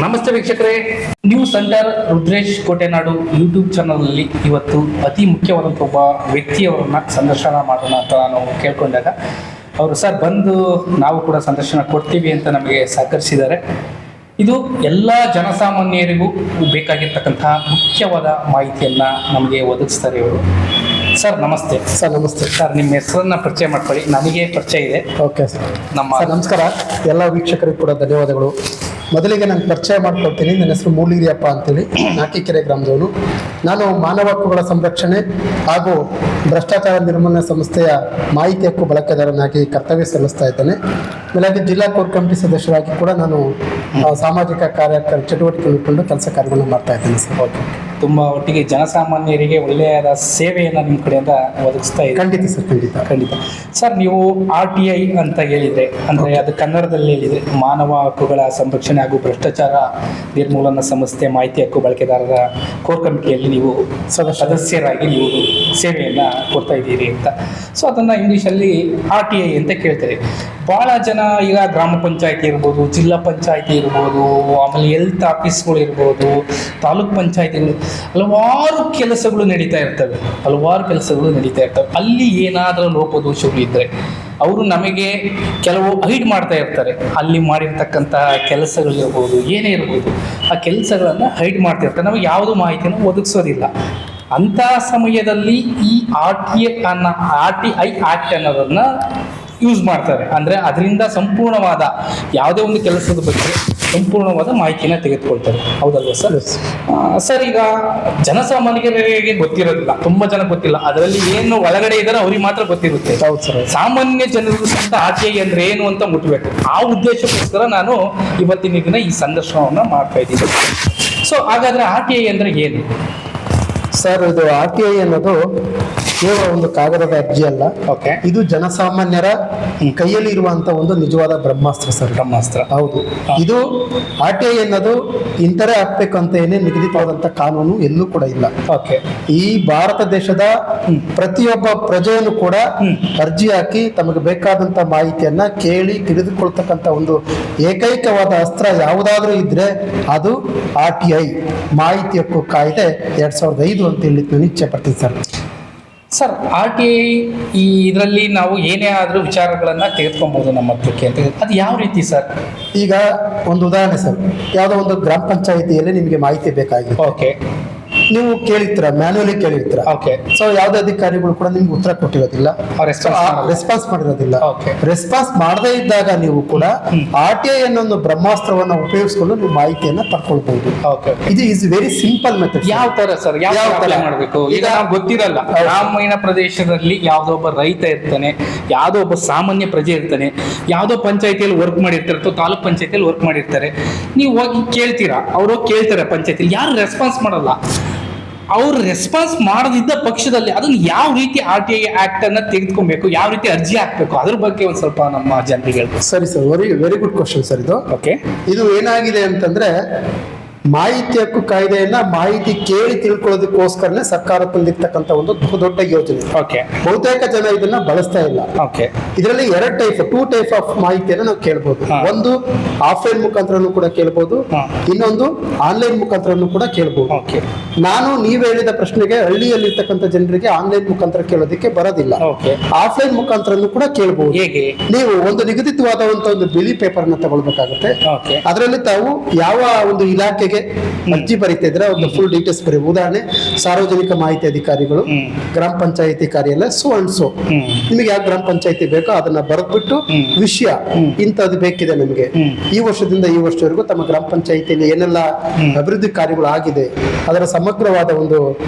ನಮಸ್ತೆ ವೀಕ್ಷಕರೇ, news centre Rudresh ಕೋಟೆನಾಡು YouTube ಚಾನಲ್ನಲ್ಲಿ ಇವತ್ತು ಅತಿ ಮುಖ್ಯವಾದಂಥ ಒಬ್ಬ ವ್ಯಕ್ತಿಯವರನ್ನ ಸಂದರ್ಶನ ಮಾಡೋಣ ಅಂತ ನಾನು ಕೇಳ್ಕೊಂಡಾಗ ಅವರು ಸರ್ ಬಂದು ನಾವು ಕೂಡ ಸಂದರ್ಶನ ಕೊಡ್ತೀವಿ ಅಂತ ನಮಗೆ ಸಹಕರಿಸಿದ್ದಾರೆ. ಇದು ಎಲ್ಲ ಜನಸಾಮಾನ್ಯರಿಗೂ ಬೇಕಾಗಿರ್ತಕ್ಕಂತಹ ಮುಖ್ಯವಾದ ಮಾಹಿತಿಯನ್ನು ನಮಗೆ ಒದಗಿಸ್ತಾರೆ ಇವರು. ಸರ್ ನಮಸ್ತೆ. ಸರ್ ನಮಸ್ತೆ. ಸರ್ ನಿಮ್ಮ ಹೆಸರನ್ನ ಪರಿಚಯ ಮಾಡ್ಕೊಳ್ಳಿ, ನನಗೆ ಪರಿಚಯ ಇದೆ. Okay sir. ನಮಸ್ಕಾರ ಎಲ್ಲ ವೀಕ್ಷಕರಿಗೂ ಕೂಡ ಧನ್ಯವಾದಗಳು. ಮೊದಲಿಗೆ ನಾನು ಪರಿಚಯ ಮಾಡ್ಕೊಳ್ತೀನಿ. ನನ್ನ ಹೆಸರು ಮೂಲಿಗಿರಿಯಪ್ಪ ಅಂತೇಳಿ, ನಾಕಿಕೆರೆ ಗ್ರಾಮದವನು. ನಾನು ಮಾನವ ಹಕ್ಕುಗಳ ಸಂರಕ್ಷಣೆ ಹಾಗೂ ಭ್ರಷ್ಟಾಚಾರ ನಿರ್ಮೂಲನೆ ಸಂಸ್ಥೆಯ ಮಾಹಿತಿ ಹಕ್ಕು ಬಳಕೆದಾರನಾಗಿ ಕರ್ತವ್ಯ ಸಲ್ಲಿಸ್ತಾ ಇದ್ದೇನೆ. ಮೇಲಾಗಿ ಜಿಲ್ಲಾ ಕೋರ್ ಕಮಿಟಿ ಸದಸ್ಯರಾಗಿ ಕೂಡ ನಾನು ಸಾಮಾಜಿಕ ಚಟುವಟಿಕೆ ಇಟ್ಕೊಂಡು ಕೆಲಸ ಕಾರ್ಯಗಳನ್ನು ಮಾಡ್ತಾ ಇದ್ದೇನೆ ಸರ್. ಓಕೆ, ತುಂಬ ಒಟ್ಟಿಗೆ ಜನಸಾಮಾನ್ಯರಿಗೆ ಒಳ್ಳೆಯದ ಸೇವೆಯನ್ನು ನಿಮ್ಮ ಕಡೆಯಿಂದ ಒದಗಿಸ್ತಾ ಇದೆ. ಖಂಡಿತ ಸರ್, ಖಂಡಿತ ಸರ್. ನೀವು RTI ಅಂತ ಹೇಳಿದರೆ, ಅಂದರೆ ಅದು ಕನ್ನಡದಲ್ಲಿ ಹೇಳಿದರೆ ಮಾನವ ಹಕ್ಕುಗಳ ಸಂರಕ್ಷಣೆ ಹಾಗೂ ಭ್ರಷ್ಟಾಚಾರ ನಿರ್ಮೂಲನಾ ಸಂಸ್ಥೆ ಮಾಹಿತಿ ಹಕ್ಕು ಬಳಕೆದಾರರ ಕೋರ್ ಕಮಿಟಿಯಲ್ಲಿ ನೀವು ಸದಸ್ಯರಾಗಿ ನೀವು ಸೇವೆಯನ್ನು ಕೊಡ್ತಾ ಇದ್ದೀರಿ ಅಂತ. ಸೊ ಅದನ್ನು ಇಂಗ್ಲೀಷಲ್ಲಿ RTI ಅಂತ ಕೇಳ್ತಾರೆ. ಭಾಳ ಜನ ಈಗ ಗ್ರಾಮ ಪಂಚಾಯತಿ ಇರ್ಬೋದು, ಜಿಲ್ಲಾ ಪಂಚಾಯತಿ ಇರ್ಬೋದು, ಆಮೇಲೆ ಹೆಲ್ತ್ ಆಫೀಸ್ಗಳು ಇರ್ಬೋದು, ತಾಲೂಕ್ ಪಂಚಾಯತಿಗಳು, ಹಲವಾರು ಕೆಲಸಗಳು ನಡೀತಾ ಇರ್ತವೆ. ಅಲ್ಲಿ ಏನಾದರೂ ಲೋಪದೋಷಗಳು ಇದ್ದರೆ ಅವರು ನಮಗೆ ಕೆಲವು ಹೈಡ್ ಮಾಡ್ತಾ ಇರ್ತಾರೆ. ಅಲ್ಲಿ ಮಾಡಿರ್ತಕ್ಕಂತಹ ಕೆಲಸಗಳಿರ್ಬೋದು, ಏನೇ ಇರ್ಬೋದು, ಆ ಕೆಲಸಗಳನ್ನು ಹೈಡ್ ಮಾಡ್ತಾ ಇರ್ತಾರೆ. ನಮಗೆ ಯಾವುದೂ ಮಾಹಿತಿಯನ್ನು ಒದಗಿಸೋದಿಲ್ಲ. ಅಂಥ ಸಮಯದಲ್ಲಿ ಈ RTI ಆ್ಯಕ್ಟ್ ಅನ್ನೋದನ್ನು ಯೂಸ್ ಮಾಡ್ತಾರೆ. ಅಂದರೆ ಅದರಿಂದ ಸಂಪೂರ್ಣವಾದ ಯಾವುದೇ ಒಂದು ಕೆಲಸದ ಬಗ್ಗೆ ಸಂಪೂರ್ಣವಾದ ಮಾಹಿತಿನ ತೆಗೆದುಕೊಳ್ತಾರೆ. ಹೌದಲ್ವ ಸರ್? ಸರ್, ಈಗ ಜನಸಾಮಾನ್ಯರಿಗೆ ಗೊತ್ತಿರೋದಿಲ್ಲ, ತುಂಬ ಜನ ಗೊತ್ತಿಲ್ಲ. ಅದರಲ್ಲಿ ಏನು ಒಳಗಡೆ ಇದ್ದಾರೆ ಅವ್ರಿಗೆ ಮಾತ್ರ ಗೊತ್ತಿರುತ್ತೆ. ಹೌದು ಸರ್. ಸಾಮಾನ್ಯ ಜನರು ಸಹಿತ RTI ಅಂದರೆ ಏನು ಅಂತ ಮುಟ್ಟಬೇಕು. ಆ ಉದ್ದೇಶಕ್ಕೋಸ್ಕರ ನಾನು ಇವತ್ತಿನ ದಿನ ಈ ಸಂದರ್ಶನವನ್ನು ಮಾಡ್ತಾ ಇದ್ದೀನಿ. ಸೊ ಹಾಗಾದರೆ RTI ಅಂದರೆ ಏನು ಸರ್? ಇದು RTI ಅನ್ನೋದು ಕೇವಲ ಒಂದು ಕಾಗದದ ಅರ್ಜಿ ಅಲ್ಲ. ಓಕೆ. ಇದು ಜನಸಾಮಾನ್ಯರ ಕೈಯಲ್ಲಿ ಇರುವಂತ ಒಂದು ನಿಜವಾದ ಬ್ರಹ್ಮಾಸ್ತ್ರ ಸರ್. ಬ್ರಹ್ಮಾಸ್ತ್ರ. ಹೌದು. ಇದು RTI ಅನ್ನೋದು ಇಂಥರೇ ಹಾಕ್ಬೇಕು ಅಂತ ಏನೇ ನಿಗದಿತವಾದಂತ ಕಾನೂನು ಎಲ್ಲೂ ಕೂಡ ಇಲ್ಲ. ಓಕೆ. ಈ ಭಾರತ ದೇಶದ ಪ್ರತಿಯೊಬ್ಬ ಪ್ರಜೆಯನ್ನು ಕೂಡ ಅರ್ಜಿ ಹಾಕಿ ತಮಗೆ ಬೇಕಾದಂತ ಮಾಹಿತಿಯನ್ನ ಕೇಳಿ ತಿಳಿದುಕೊಳ್ತಕ್ಕಂಥ ಒಂದು ಏಕೈಕವಾದ ಅಸ್ತ್ರ ಯಾವುದಾದ್ರೂ ಇದ್ರೆ ಅದು RTI, ಮಾಹಿತಿ ಹಕ್ಕು ಕಾಯ್ದೆ 2005 ಅಂತ ಹೇಳಿ ನಾನು ಇಚ್ಛೆ ಪಡ್ತೀನಿ ಸರ್. ಸರ್, RTI ಇದರಲ್ಲಿ ನಾವು ಏನೇ ಆದರೂ ವಿಚಾರಗಳನ್ನು ತೆಗೆದುಕೊಬೋದು ನಮ್ಮ ಹತ್ರಕ್ಕೆ ಅಂತ. ಅದು ಯಾವ ರೀತಿ ಸರ್? ಈಗ ಒಂದು ಉದಾಹರಣೆ ಸರ್, ಯಾವುದೋ ಒಂದು ಗ್ರಾಮ ಪಂಚಾಯಿತಿಯಲ್ಲಿ ನಿಮಗೆ ಮಾಹಿತಿ ಬೇಕಾಗಿದೆ. ಓಕೆ. ನೀವು ಕೇಳಿರ್ತೀರ, ಮ್ಯಾನ್ಯುವಲಿ ಕೇಳಿರ್ತೀರ. ಓಕೆ. ಸೊ ಯಾವುದೇ ಅಧಿಕಾರಿಗಳು ಕೂಡ ನಿಮ್ಗೆ ಉತ್ತರ ಕೊಟ್ಟಿರೋದಿಲ್ಲ, ರೆಸ್ಪಾನ್ಸ್ ಮಾಡಿರೋದಿಲ್ಲ. ರೆಸ್ಪಾನ್ಸ್ ಮಾಡದೇ ಇದ್ದಾಗ ನೀವು ಕೂಡ RTI ಅನ್ನೋ ಒಂದು ಬ್ರಹ್ಮಾಸ್ತ್ರವನ್ನು ಉಪಯೋಗಿಸಿಕೊಂಡು ನೀವು ಮಾಹಿತಿಯನ್ನ ಪಡ್ಕೊಳ್ಬಹುದು. ಇದು ಇಸ್ ವೆರಿ ಸಿಂಪಲ್ ಮೆಥಡ್. ಯಾವ ತರ ಸರ್? ಯಾವ ತರ ಮಾಡಬೇಕು? ಈಗ ನಾವು ಗೊತ್ತಿರಲ್ಲ, ಗ್ರಾಮೀಣ ಪ್ರದೇಶದಲ್ಲಿ ಯಾವುದೋ ಒಬ್ಬ ರೈತ ಇರ್ತಾನೆ, ಯಾವುದೋ ಒಬ್ಬ ಸಾಮಾನ್ಯ ಪ್ರಜೆ ಇರ್ತಾನೆ, ಯಾವುದೋ ಪಂಚಾಯತಿಯಲ್ಲಿ ವರ್ಕ್ ಮಾಡಿರ್ತಾರೆ ಅಥವಾ ತಾಲೂಕ್ ಪಂಚಾಯತಿಯಲ್ಲಿ ವರ್ಕ್ ಮಾಡಿರ್ತಾರೆ. ನೀವು ಹೋಗಿ ಕೇಳ್ತೀರಾ, ಅವರು ಕೇಳ್ತಾರೆ ಪಂಚಾಯತಿಯಲ್ಲಿ, ಯಾರು ರೆಸ್ಪಾನ್ಸ್ ಮಾಡಲ್ಲ. ಅವ್ರು ರೆಸ್ಪಾನ್ಸ್ ಮಾಡದಿದ್ದ ಪಕ್ಷದಲ್ಲಿ ಅದನ್ನು ಯಾವ ರೀತಿ RTI ಆಕ್ಟ್ ಅನ್ನ ತೆಗೆದುಕೊಬೇಕು, ಯಾವ ರೀತಿ ಅರ್ಜಿ ಹಾಕ್ಬೇಕು, ಅದ್ರ ಬಗ್ಗೆ ಒಂದ್ ಸ್ವಲ್ಪ ನಮ್ಮ ಜನರಿಗೆ ಹೇಳ್ಬೇಕು. ಸರಿ sir, very good question sir ಇದು. ಓಕೆ. ಇದು ಏನಾಗಿದೆ ಅಂತಂದ್ರೆ, ಮಾಹಿತಿ ಹಕ್ಕು ಕಾಯ್ದೆಯನ್ನ ಮಾಹಿತಿ ಕೇಳಿ ತಿಳ್ಕೊಳ್ಳೋದಕ್ಕೋಸ್ಕರನೇ ಸರ್ಕಾರ ತಂದಿರ್ತಕ್ಕಂಥ ಒಂದು ದೊಡ್ಡ ಯೋಜನೆ. ಓಕೆ. ಬಹುತೇಕ ಜನ ಇದನ್ನ ಬಳಸ್ತಾ ಇಲ್ಲ. ಓಕೆ. ಇದರಲ್ಲಿ ಟೂ ಟೈಪ್ ಆಫ್ ಮಾಹಿತಿಯನ್ನು ನಾವು ಕೇಳ್ಬೋದು. ಒಂದು ಆಫ್ಲೈನ್ ಮುಖಾಂತರನು ಕೂಡ ಕೇಳ್ಬೋದು, ಇನ್ನೊಂದು ಆನ್ಲೈನ್ ಮುಖಾಂತರನು ಕೂಡ ಕೇಳ್ಬೋದು. ನಾನು ನೀವು ಹೇಳಿದ ಪ್ರಶ್ನೆಗೆ ಹಳ್ಳಿಯಲ್ಲಿರ್ತಕ್ಕಂಥ ಜನರಿಗೆ ಆನ್ಲೈನ್ ಮುಖಾಂತರ ಕೇಳೋದಕ್ಕೆ ಬರೋದಿಲ್ಲ. ಆಫ್ಲೈನ್ ಮುಖಾಂತರನು ಕೂಡ ಕೇಳ್ಬೋದು. ಹೇಗೆ? ನೀವು ಒಂದು ನಿಗದಿತವಾದಂತ ಒಂದು ಬಿಳಿ ಪೇಪರ್ ನ ತಗೊಳ್ಬೇಕಾಗುತ್ತೆ. ಅದರಲ್ಲಿ ತಾವು ಯಾವ ಒಂದು ಇಲಾಖೆಗೆ ಅರ್ಜಿ ಬರೀತಾ ಇದ್ರೆ ಒಂದು ಫುಲ್ ಡೀಟೇಲ್ಸ್ ಬರೀ. ಉದಾಹರಣೆ, ಸಾರ್ವಜನಿಕ ಮಾಹಿತಿ ಅಧಿಕಾರಿಗಳು, ಗ್ರಾಮ ಪಂಚಾಯಿತಿ ಕಾರ್ಯಾಲಯ ಸೋ ಅಂಡ್ ಸೋ. ನಿಮಗೆ ಯಾವ ಗ್ರಾಮ ಪಂಚಾಯಿತಿ ಬೇಕೋ ಅದನ್ನ ಬರೆದ್ಬಿಟ್ಟು ವಿಷಯ ಇಂಥದ್ದು ಬೇಕಿದೆ ನಮಗೆ, ಈ ವರ್ಷದಿಂದ ಈ ವರ್ಷವರೆಗೂ ತಮ್ಮ ಗ್ರಾಮ ಪಂಚಾಯಿತಿಯಲ್ಲಿ ಏನೆಲ್ಲ ಅಭಿವೃದ್ಧಿ ಕಾರ್ಯಗಳು ಆಗಿದೆ ಅದರ ಸಮಗ್ರವಾದ ಒಂದು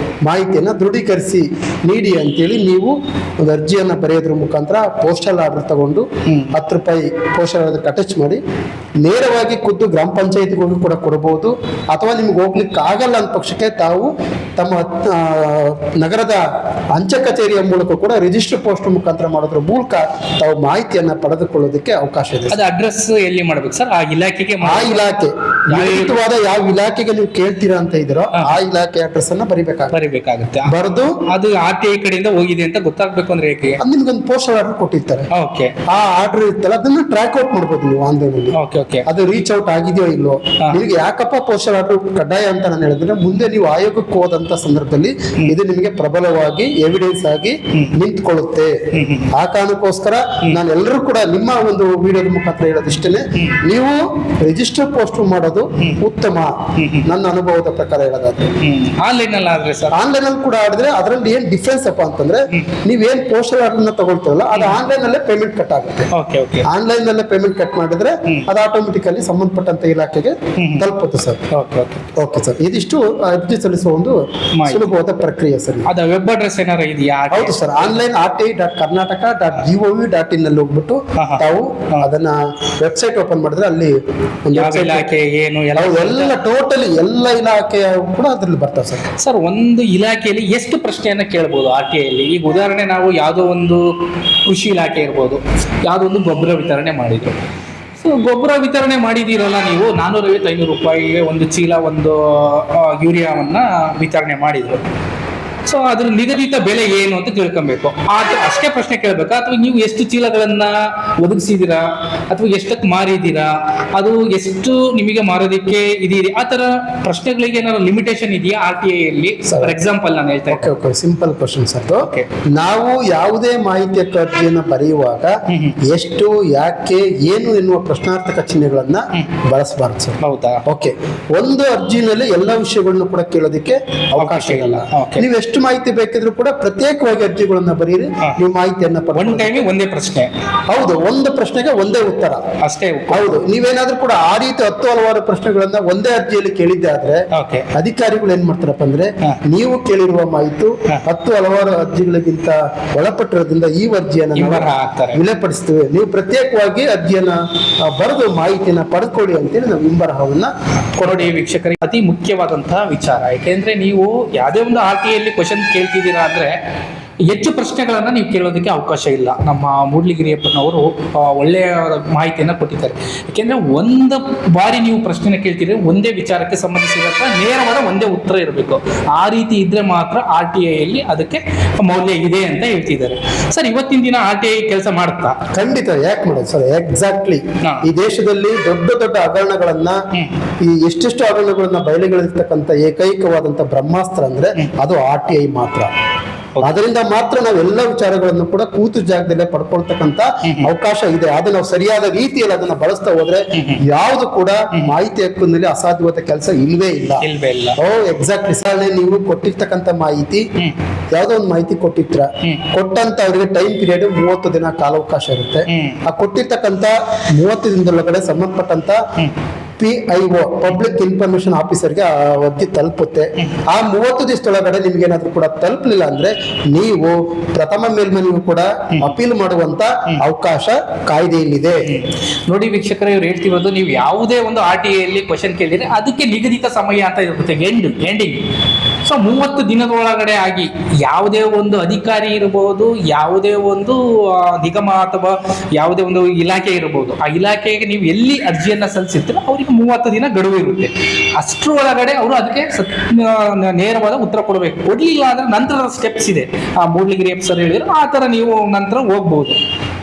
ಮಾಹಿತಿಯನ್ನ ದೃಢೀಕರಿಸಿ ನೀಡಿ ಅಂತೇಳಿ ನೀವು ಒಂದು ಅರ್ಜಿಯನ್ನ ಬರೆಯೋದ್ರ ಮುಖಾಂತರ ಪೋಸ್ಟಲ್ ಆರ್ಡರ್ ತಗೊಂಡು 10 ರೂಪಾಯಿ ಪೋಸ್ಟಲ್ ಆರ್ಡರ್ ಅಟ್ಯಾಚ್ ಮಾಡಿ ನೇರವಾಗಿ ಖುದ್ದು ಗ್ರಾಮ ಪಂಚಾಯಿತಿಗೂ ಕೂಡ ಕೊಡಬಹುದು. ಅಥವಾ ನಿಮ್ಗೆ ಹೋಗ್ಲಿಕ್ಕೆ ಆಗಲ್ಲ ಅಂದ ಪಕ್ಷಕ್ಕೆ ತಾವು ತಮ್ಮ ನಗರದ ಅಂಚೆ ಕಚೇರಿಯ ಮೂಲಕ ಕೂಡ ರಿಜಿಸ್ಟರ್ ಪೋಸ್ಟ್ ಮುಖಾಂತರ ಮಾಡೋದ್ರ ಮೂಲಕ ತಾವು ಮಾಹಿತಿಯನ್ನ ಪಡೆದುಕೊಳ್ಳೋದಕ್ಕೆ ಅವಕಾಶ ಇದೆ. ಅದು ಅಡ್ರೆಸ್ ಎಲ್ಲಿ ಮಾಡ್ಬೇಕು ಸರ್? ಆ ಇಲಾಖೆಗೆ ಆ ಇಲಾಖೆ ನಿಗದಿತವಾದ ಯಾವ ಇಲಾಖೆಗೆ ನೀವು ಕೇಳ್ತೀರಾ ಅಂತ ಇದ್ದೀರೋ ಆ ಇಲಾಖೆ ಅಡ್ರೆಸ್ ಅನ್ನ ಬರಿಬೇಕಾಗುತ್ತೆ. ಬರೆದು ಅದು RTI ಕಡೆಯಿಂದ ಹೋಗಿದೆ ಅಂತ ಗೊತ್ತಾಗ್ಬೇಕು ಅಂದ್ರೆ ಹೇಗೆ? ನಿಮ್ಗೊಂದು ಪೋಸ್ಟಲ್ ಆರ್ಡರ್ ಕೊಟ್ಟಿರ್ತಾರೆ. ಓಕೆ. ಆ ಆರ್ಡರ್ ಇರ್ತಲ್ಲ ಅದನ್ನ ಟ್ರ್ಯಾಕ್ ಔಟ್ ಮಾಡ್ಬೋದು ನೀವು ಆನ್ಲೈನ್ ಅಲ್ಲಿ. ಓಕೆ. ಅದು ರೀಚ್ ಔಟ್ ಆಗಿದೆಯೋ ಇಲ್ವೋ. ನಿಮಗೆ ಯಾಕಪ್ಪ ಪೋಸ್ಟಲ್ ಆರ್ಡರ್ ಕಡ್ಡಾಯ ಅಂತ ನಾನು ಹೇಳಿದ್ರೆ, ಮುಂದೆ ನೀವು ಆಯೋಗಕ್ಕೆ ಹೋದಂತ ಸಂದರ್ಭದಲ್ಲಿ ಇದು ನಿಮಗೆ ಪ್ರಬಲವಾಗಿ ಎವಿಡೆನ್ಸ್ ಆಗಿ ನಿಂತ್ಕೊಳ್ಳುತ್ತೆ. ಆ ಕಾರಣಕ್ಕೋಸ್ಕರ ನಾನು ಎಲ್ಲರೂ ಕೂಡ ನಿಮ್ಮ ಒಂದು ವಿಡಿಯೋದ ಮುಖಾಂತರ ಹೇಳೋದಿಷ್ಟೇ, ನೀವು ರಿಜಿಸ್ಟರ್ ಪೋಸ್ಟ್ ಮಾಡೋದು ಉತ್ತಮ. ನನ್ನ ಅನುಭವದ ಪ್ರಕಾರ ಹೇಳೋದಾದ್ರೆ ಆನ್ಲೈನ್ ಅಲ್ಲಿ ಆದ್ರೆ ಸರ್, ಆನ್ಲೈನ್ ಅಲ್ಲಿ ಕೂಡ ಆಡಿದ್ರೆ ಅದರಲ್ಲಿ ಏನ್ ಡಿಫ್ರೆನ್ಸ್ ಅಪ್ಪ ಅಂತಂದ್ರೆ, ನೀವೇನ್ ಪೋಸ್ಟಲ್ ಆರ್ಡರ್ ತಗೊಳ್ತೀರಲ್ಲ ಅದು ಆನ್ಲೈನ್ ಅಲ್ಲೇ ಪೇಮೆಂಟ್ ಕಟ್ ಆಗುತ್ತೆ. ಆನ್ಲೈನ್ ಅಲ್ಲೇ ಪೇಮೆಂಟ್ ಕಟ್ ಮಾಡಿದ್ರೆ ಅದು ಆಟೋಮೆಟಿಕಲಿ ಸಂಬಂಧಪಟ್ಟಂತ ಇಲಾಖೆಗೆ ತಲುಪುತ್ತೆ ಸರ್. ಓಕೆ ಸರ್, ಇದಿಷ್ಟು ಅರ್ಜಿ ಸಲ್ಲಿಸುವ ಒಂದು ಸುಲಭವಾದ ಪ್ರಕ್ರಿಯೆ ಸರ್. ಅದ ವೆಬ್ ಅಡ್ರೆಸ್ ಏನಾರ ಇದೆಯಾ? ಹೌದು ಸರ್, ಆನ್ಲೈನ್ RTI.karnataka.gov.in ನಲ್ಲಿ ಹೋಗ್ಬಿಟ್ಟು ತಾವು ಅದನ್ನ ವೆಬ್ಸೈಟ್ ಓಪನ್ ಮಾಡಿದ್ರೆ ಅಲ್ಲಿ ಒಂದು ಇಲಾಖೆ ಏನು ಎಲ್ಲ ಟೋಟಲಿ ಎಲ್ಲ ಇಲಾಖೆ ಕೂಡ ಅದ್ರಲ್ಲಿ ಬರ್ತಾವೆ ಸರ್. ಸರ್, ಒಂದು ಇಲಾಖೆಯಲ್ಲಿ ಎಷ್ಟು ಪ್ರಶ್ನೆಯನ್ನ ಕೇಳಬಹುದು RTI ಅಲ್ಲಿ? ಈಗ ಉದಾಹರಣೆ, ನಾವು ಯಾವುದೋ ಒಂದು ಕೃಷಿ ಇಲಾಖೆ ಇರ್ಬೋದು, ಯಾವುದೋ ಒಂದು ಗೊಬ್ಬರ ವಿತರಣೆ ಮಾಡಿದ್ರು. ಸೊ ಗೊಬ್ಬರ ವಿತರಣೆ ಮಾಡಿದಿರಲ್ಲ ನೀವು, 450-500 ರೂಪಾಯಿಗೆ ಒಂದು ಚೀಲ ಒಂದು ಯೂರಿಯಾವನ್ನ ವಿತರಣೆ ಮಾಡಿದ್ರು. ಸೊ ಅದ್ರ ನಿಗದಿತ ಬೆಲೆ ಏನು ಅಂತ ತಿಳ್ಕೊಬೇಕು. ಅಷ್ಟೇ ಪ್ರಶ್ನೆ ಕೇಳಬೇಕಾ, ಅಥವಾ ನೀವು ಎಷ್ಟು ಚೀಲಗಳನ್ನ ಒದಗಿಸಿದೀರಾ, ಅಥವಾ ಎಷ್ಟಕ್ಕೆ ಮಾರಿದ್ದೀರಾ, ಅದು ಎಷ್ಟು ನಿಮಗೆ ಮಾರೋದಕ್ಕೆ ಇದೀರಿ, ಆ ತರ ಪ್ರಶ್ನೆಗಳಿಗೆ ಏನಾದ್ರು ಲಿಮಿಟೇಷನ್ ಇದೆಯಾ RTI ಅಲ್ಲಿ? ಫಾರ್ ಎಕ್ಸಾಂಪಲ್ ನಾನು ಹೇಳ್ತಾ ಇದ್ದೀನಿ, ಸಿಂಪಲ್ ಕ್ವಶನ್ ಸರ್. ನಾವು ಯಾವುದೇ ಮಾಹಿತಿ ಅರ್ಜಿಯನ್ನು ಬರೆಯುವಾಗ ಎಷ್ಟು, ಯಾಕೆ, ಏನು ಎನ್ನುವ ಪ್ರಶ್ನಾರ್ಥಕ ಚಿಹ್ನೆಗಳನ್ನ ಬಳಸಬಾರದು ಸರ್. ಹೌದಾ? ಓಕೆ. ಒಂದು ಅರ್ಜಿನಲ್ಲಿ ಎಲ್ಲ ವಿಷಯಗಳನ್ನು ಕೂಡ ಕೇಳೋದಕ್ಕೆ ಅವಕಾಶ ಇಲ್ಲ. ನೀವು ಎಷ್ಟು ಮಾಹಿತಿ ಬೇಕಿದ್ರು ಕೂಡ ಪ್ರತ್ಯೇಕವಾಗಿ ಅರ್ಜಿಗಳನ್ನ ಬರೀರಿ, ನೀವು ಮಾಹಿತಿಯನ್ನ ಒಂದೇ ಪ್ರಶ್ನೆ. ಹೌದು, ಒಂದು ಪ್ರಶ್ನೆಗೆ ಒಂದೇ ಉತ್ತರ ಅಷ್ಟೇ. ಹೌದು, ನೀವೇನಾದ್ರೂ ಕೂಡ ಆ ರೀತಿ 10 ಹಲವಾರು ಪ್ರಶ್ನೆಗಳನ್ನ ಒಂದೇ ಅರ್ಜಿಯಲ್ಲಿ ಕೇಳಿದ್ದೆ ಆದ್ರೆ ಅಧಿಕಾರಿಗಳು ಏನ್ ಮಾಡ್ತಾರಪ್ಪ ಅಂದ್ರೆ, ನೀವು ಕೇಳಿರುವ ಮಾಹಿತಿ 10 ಹಲವಾರು ಅರ್ಜಿಗಳಿಗಿಂತ ಒಳಪಟ್ಟಿರೋದ್ರಿಂದ ಈ ಅರ್ಜಿಯನ್ನ ವಿಲೇಪಡಿಸ್ತೀವಿ, ನೀವು ಪ್ರತ್ಯೇಕವಾಗಿ ಅರ್ಜಿಯನ್ನ ಬರೆದು ಮಾಹಿತಿಯನ್ನ ಪಡೆದುಕೊಳ್ಳಿ ಅಂತೇಳಿ ನಾವು ಹಿಂಬರಹವನ್ನ ಕೊಡಿ. ವೀಕ್ಷಕರಿಗೆ ಅತಿ ಮುಖ್ಯವಾದಂತಹ ವಿಚಾರ, ಯಾಕೆಂದ್ರೆ ನೀವು ಯಾವುದೇ ಒಂದು RTI ಕ್ವಶನ್ ಕೇಳ್ತಿದ್ದೀರಾ ಅಂದ್ರೆ ಹೆಚ್ಚು ಪ್ರಶ್ನೆಗಳನ್ನ ನೀವು ಕೇಳೋದಕ್ಕೆ ಅವಕಾಶ ಇಲ್ಲ. ನಮ್ಮ ಮೂಡ್ಲಿಗಿರಿಯಪ್ಪನವರು ಒಳ್ಳೆಯ ಮಾಹಿತಿಯನ್ನ ಕೊಟ್ಟಿದ್ದಾರೆ. ಯಾಕೆಂದ್ರೆ ಒಂದು ಬಾರಿ ನೀವು ಪ್ರಶ್ನೆ ಕೇಳ್ತೀರಿ, ಒಂದೇ ವಿಚಾರಕ್ಕೆ ಸಂಬಂಧಿಸಿದಂತ ನೇರವಾದ ಒಂದೇ ಉತ್ತರ ಇರಬೇಕು. ಆ ರೀತಿ ಇದ್ರೆ ಮಾತ್ರ RTI ಅಲ್ಲಿ ಅದಕ್ಕೆ ಮೌಲ್ಯ ಇದೆ ಅಂತ ಹೇಳ್ತಿದ್ದಾರೆ. ಸರ್, ಇವತ್ತಿನ ದಿನ RTI ಕೆಲಸ ಮಾಡುತ್ತಾ? ಖಂಡಿತ, ಯಾಕೆ ಮಾಡೋದು ಸರ್, ಎಕ್ಸಾಕ್ಟ್ಲಿ. ಈ ದೇಶದಲ್ಲಿ ದೊಡ್ಡ ದೊಡ್ಡ ಹಗರಣಗಳನ್ನ, ಈ ಎಷ್ಟೆಷ್ಟು ಹಗರಣಗಳನ್ನ ಬಯಲಿಗಳಿರ್ತಕ್ಕಂಥ ಏಕೈಕವಾದಂತ ಬ್ರಹ್ಮಾಸ್ತ್ರ ಅಂದ್ರೆ ಅದು RTI ಮಾತ್ರ. ಅದರಿಂದ ಮಾತ್ರ ನಾವೆಲ್ಲ ವಿಚಾರಗಳನ್ನು ಕೂಡ ಕೂತು ಜಾಗದಲ್ಲೇ ಪಡ್ಕೊಳ್ತಕ್ಕಂತ ಅವಕಾಶ ಇದೆ. ಅದು ನಾವು ಸರಿಯಾದ ರೀತಿಯಲ್ಲಿ ಅದನ್ನ ಬಳಸ್ತಾ ಹೋದ್ರೆ ಯಾವ್ದು ಕೂಡ ಮಾಹಿತಿ ಹಕ್ಕಿನಲ್ಲಿ ಅಸಾಧ್ಯವಾದ ಕೆಲಸ ಇಲ್ವೇ ಇಲ್ಲ. ಎಕ್ಸಾಕ್ಟ್ಲಿ ಸರ್, ನೀವು ಕೊಟ್ಟಿರ್ತಕ್ಕಂಥ ಮಾಹಿತಿ, ಯಾವ್ದೋ ಒಂದು ಮಾಹಿತಿ ಕೊಟ್ಟಿರ್ತೀರ, ಕೊಟ್ಟಂತ ಅವರಿಗೆ ಟೈಮ್ ಪೀರಿಯಡ್ 30 ದಿನ ಕಾಲಾವಕಾಶ ಇರುತ್ತೆ. ಆ ಕೊಟ್ಟಿರ್ತಕ್ಕಂಥ 30 ದಿನದೊಳಗಡೆ ಸಂಬಂಧಪಟ್ಟಂತ PIO ಪಬ್ಲಿಕ್ ಇನ್ಫಾರ್ಮೇಶನ್ ಆಫೀಸರ್ಗೆ ಆ ಅರ್ಜಿ ತಲುಪುತ್ತೆ. ಆ 30 ದಿವಸದೊಳಗಡೆ ನಿಮ್ಗೆ ಏನಾದ್ರೂ ಕೂಡ ತಲುಪಲಿಲ್ಲ ಅಂದ್ರೆ ನೀವು ಪ್ರಥಮ ಮೇಲ್ಮನವಿಗೂ ಕೂಡ ಅಪೀಲ್ ಮಾಡುವಂತ ಅವಕಾಶ ಕಾಯ್ದೆಯಲ್ಲಿದೆ. ನೋಡಿ ವೀಕ್ಷಕರೇ, ಇವ್ರು ಹೇಳ್ತಿರೋದು, ನೀವು ಯಾವುದೇ ಒಂದು RTI ಅಲ್ಲಿ ಕ್ವಶನ್ ಕೇಳಿದ್ರೆ ಅದಕ್ಕೆ ನಿಗದಿತ ಸಮಯ ಅಂತ ಇರುತ್ತೆ, ಎಂಡಿಂಗ್. ಸೊ 30 ದಿನದೊಳಗಡೆ ಆಗಿ ಯಾವುದೇ ಒಂದು ಅಧಿಕಾರಿ ಇರಬಹುದು, ಯಾವುದೇ ಒಂದು ನಿಗಮ ಅಥವಾ ಯಾವುದೇ ಒಂದು ಇಲಾಖೆ ಇರಬಹುದು, ಆ ಇಲಾಖೆಗೆ ನೀವು ಎಲ್ಲಿ ಅರ್ಜಿಯನ್ನ ಸಲ್ಲಿಸಿರ್ತೀರೋ ಅವ್ರಿಗೆ 30 ದಿನ ಗಡುವು ಇರುತ್ತೆ. ಅಷ್ಟರ ಒಳಗಡೆ ಅವರು ಅದಕ್ಕೆ ನೇರವಾದ ಉತ್ತರ ಕೊಡಬೇಕು. ಕೊಡ್ಲಿಲ್ಲ ಅಂದ್ರೆ ನಂತರದ ಸ್ಟೆಪ್ಸ್ ಇದೆ, ಆ ಮೂಡ್ಲಿಗಿರಿಯಪ್ಪ ಸರ್ ಹೇಳಿದ್ರು ಆ ತರ ನೀವು ನಂತರ ಹೋಗ್ಬಹುದು.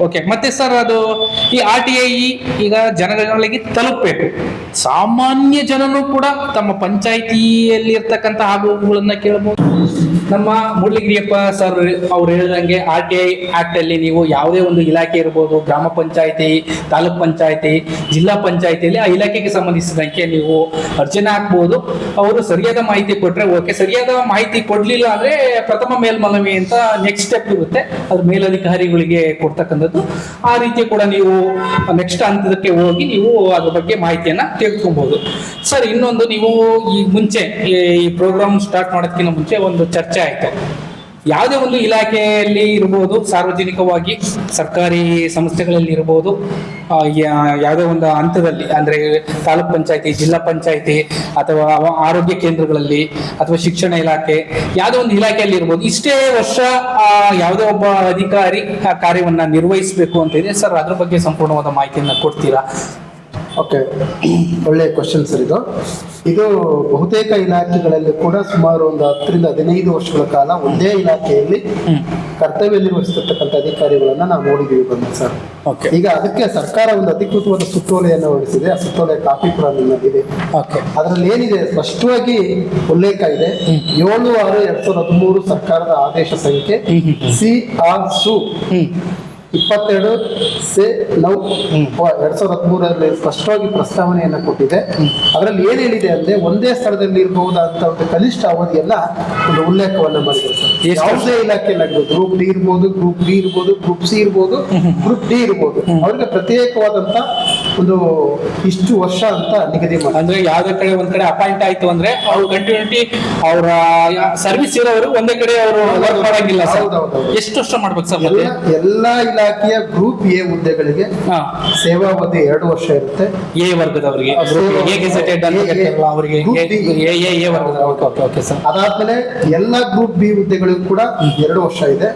ಓಕೆ. ಮತ್ತೆ ಸರ್, ಅದು ಈ RTI ಈಗ ಜನಗಳಿಗೆ ತಲುಪಬೇಕು. ಸಾಮಾನ್ಯ ಜನರು ಕೂಡ ತಮ್ಮ ಪಂಚಾಯಿತಿಯಲ್ಲಿ ಇರ್ತಕ್ಕಂಥ ಆಗುಗಳನ್ನ ಕೇಳಬಹುದು. ನಮ್ಮ ಮೂಡ್ಲಿಗಿರಿಯಪ್ಪ ಸರ್ ಅವ್ರು ಹೇಳಿದಂಗೆ RTI ಆಕ್ಟ್ ಅಲ್ಲಿ ನೀವು ಯಾವುದೇ ಒಂದು ಇಲಾಖೆ ಇರ್ಬೋದು, ಗ್ರಾಮ ಪಂಚಾಯಿತಿ, ತಾಲೂಕ್ ಪಂಚಾಯಿತಿ, ಜಿಲ್ಲಾ ಪಂಚಾಯಿತಿಯಲ್ಲಿ ಆ ಇಲಾಖೆಗೆ ಸಂಬಂಧಿಸಿದಂಗೆ ನೀವು ಅರ್ಜಿನ ಹಾಕ್ಬಹುದು. ಅವರು ಸರಿಯಾದ ಮಾಹಿತಿ ಕೊಟ್ರೆ ಓಕೆ, ಸರಿಯಾದ ಮಾಹಿತಿ ಕೊಡ್ಲಿಲ್ಲ ಅಂದ್ರೆ ಪ್ರಥಮ ಮೇಲ್ಮನವಿ ಅಂತ ನೆಕ್ಸ್ಟ್ ಸ್ಟೆಪ್ ಇರುತ್ತೆ, ಅದು ಮೇಲಧಿಕಾರಿಗಳಿಗೆ ಕೊಡ್ತಕ್ಕಂಥದ್ದು. ಆ ರೀತಿ ಕೂಡ ನೀವು ನೆಕ್ಸ್ಟ್ ಹಂತಕ್ಕೆ ಹೋಗಿ ನೀವು ಅದ್ರ ಬಗ್ಗೆ ಮಾಹಿತಿಯನ್ನ ತೆಗೆದುಕೊಬಹುದು. ಸರ್, ಇನ್ನೊಂದು, ನೀವು ಈ ಮುಂಚೆ ಈ ಪ್ರೋಗ್ರಾಮ್ ಸ್ಟಾರ್ಟ್ ಮಾಡೋದಕ್ಕಿಂತ ಮುಂಚೆ ಒಂದು ಚರ್ಚೆ ಆಯ್ತು. ಯಾವುದೇ ಒಂದು ಇಲಾಖೆಯಲ್ಲಿ ಇರ್ಬೋದು, ಸಾರ್ವಜನಿಕವಾಗಿ ಸರ್ಕಾರಿ ಸಂಸ್ಥೆಗಳಲ್ಲಿ ಇರ್ಬೋದು, ಯಾವುದೇ ಒಂದು ಹಂತದಲ್ಲಿ ಅಂದರೆ ತಾಲೂಕ್ ಪಂಚಾಯತಿ, ಜಿಲ್ಲಾ ಪಂಚಾಯತಿ ಅಥವಾ ಆರೋಗ್ಯ ಕೇಂದ್ರಗಳಲ್ಲಿ ಅಥವಾ ಶಿಕ್ಷಣ ಇಲಾಖೆ, ಯಾವುದೇ ಒಂದು ಇಲಾಖೆಯಲ್ಲಿ ಇರ್ಬೋದು, ಇಷ್ಟೇ ವರ್ಷ ಯಾವುದೇ ಒಬ್ಬ ಅಧಿಕಾರಿ ಆ ಕಾರ್ಯವನ್ನ ನಿರ್ವಹಿಸಬೇಕು ಅಂತ ಇದೆ ಸರ್. ಅದ್ರ ಬಗ್ಗೆ ಸಂಪೂರ್ಣವಾದ ಮಾಹಿತಿಯನ್ನು ಕೊಡ್ತೀರಾ? ಓಕೆ, ಒಳ್ಳೆಯ ಕ್ವಶನ್ ಸರ್. ಇದು ಬಹುತೇಕ ಇಲಾಖೆಗಳಲ್ಲಿ ಕೂಡ ಸುಮಾರು ಒಂದು 10 ರಿಂದ 15 ವರ್ಷಗಳ ಕಾಲ ಒಂದೇ ಇಲಾಖೆಯಲ್ಲಿ ಕರ್ತವ್ಯ ನಿರ್ವಹಿಸತಕ್ಕಂಥ ಅಧಿಕಾರಿಗಳನ್ನ ನಾವು ನೋಡಿದ್ದೀವಿ ಬಂದ ಸರ್. ಈಗ ಅದಕ್ಕೆ ಸರ್ಕಾರ ಒಂದು ಅಧಿಕೃತವಾದ ಸುತ್ತೋಲೆಯನ್ನು ಹೊರಡಿಸಿದೆ. ಆ ಸುತ್ತೋಲೆ ಕಾಪಿ ಕೂಡ ನಿಮ್ಮಲ್ಲಿದೆ. ಅದರಲ್ಲಿ ಏನಿದೆ ಸ್ಪಷ್ಟವಾಗಿ ಉಲ್ಲೇಖ ಇದೆ. 7/6/2013 ಸರ್ಕಾರದ ಆದೇಶ ಸಂಖ್ಯೆ CR-SU 22/9/2013 ಸ್ಪಷ್ಟವಾಗಿ ಪ್ರಸ್ತಾವನೆಯನ್ನ ಕೊಟ್ಟಿದೆ. ಅದರಲ್ಲಿ ಏನ್ ಹೇಳಿದೆ ಅಂದ್ರೆ ಒಂದೇ ಸ್ಥಳದಲ್ಲಿ ಇರಬಹುದಾದಂತ ಒಂದು ಕನಿಷ್ಠ ಅವಧಿಯನ್ನ ಒಂದು ಉಲ್ಲೇಖವನ್ನ ಮಾಡಿದೆ ಸರ್. ಯಾವುದೇ ಇಲಾಖೆಯಲ್ಲಿ ಗ್ರೂಪ್ ಡಿ ಇರ್ಬೋದು, ಗ್ರೂಪ್ ಬಿ ಇರ್ಬೋದು, ಗ್ರೂಪ್ ಸಿ ಇರ್ಬೋದು, ಗ್ರೂಪ್ ಡಿ ಇರ್ಬೋದು, ಅವ್ರಿಗೆ ಪ್ರತ್ಯೇಕವಾದಂತ ಒಂದು ಇಷ್ಟು ವರ್ಷ ಅಂತ ನಿಗದಿ ಮಾಡಿ. ಅಂದ್ರೆ ಯಾವ್ದೇ ಕಡೆ ಒಂದ್ ಕಡೆ ಅಪಾಯಿಂಟ್ ಆಯ್ತು ಅಂದ್ರೆ ಅವ್ರು ಕಂಟಿನ್ಯೂಟಿ ಅವರ ಸರ್ವಿಸ್ ಇರೋರು ಒಂದೇ ಕಡೆ ಅವರು ವರ್ಕ್ ಮಾಡಂಗಿಲ್ಲ ಸರ್. ಎಷ್ಟು ವರ್ಷ ಮಾಡ್ಬೇಕು ಸರ್? ಎಲ್ಲಾ ಇಲಾಖೆಯ ಗ್ರೂಪ್ ಎ ಹುದ್ದೆಗಳಿಗೆ ಸೇವಾವಧಿ 2 ವರ್ಷ ಇರುತ್ತೆ. ಎ ವರ್ಗದವರಿಗೆ ಅದಾದ್ಮೇಲೆ ಎಲ್ಲ ಗ್ರೂಪ್ ಬಿ ಹುದ್ದೆಗಳಿಗೂ ಕೂಡ 2 ವರ್ಷ ಇದೆ.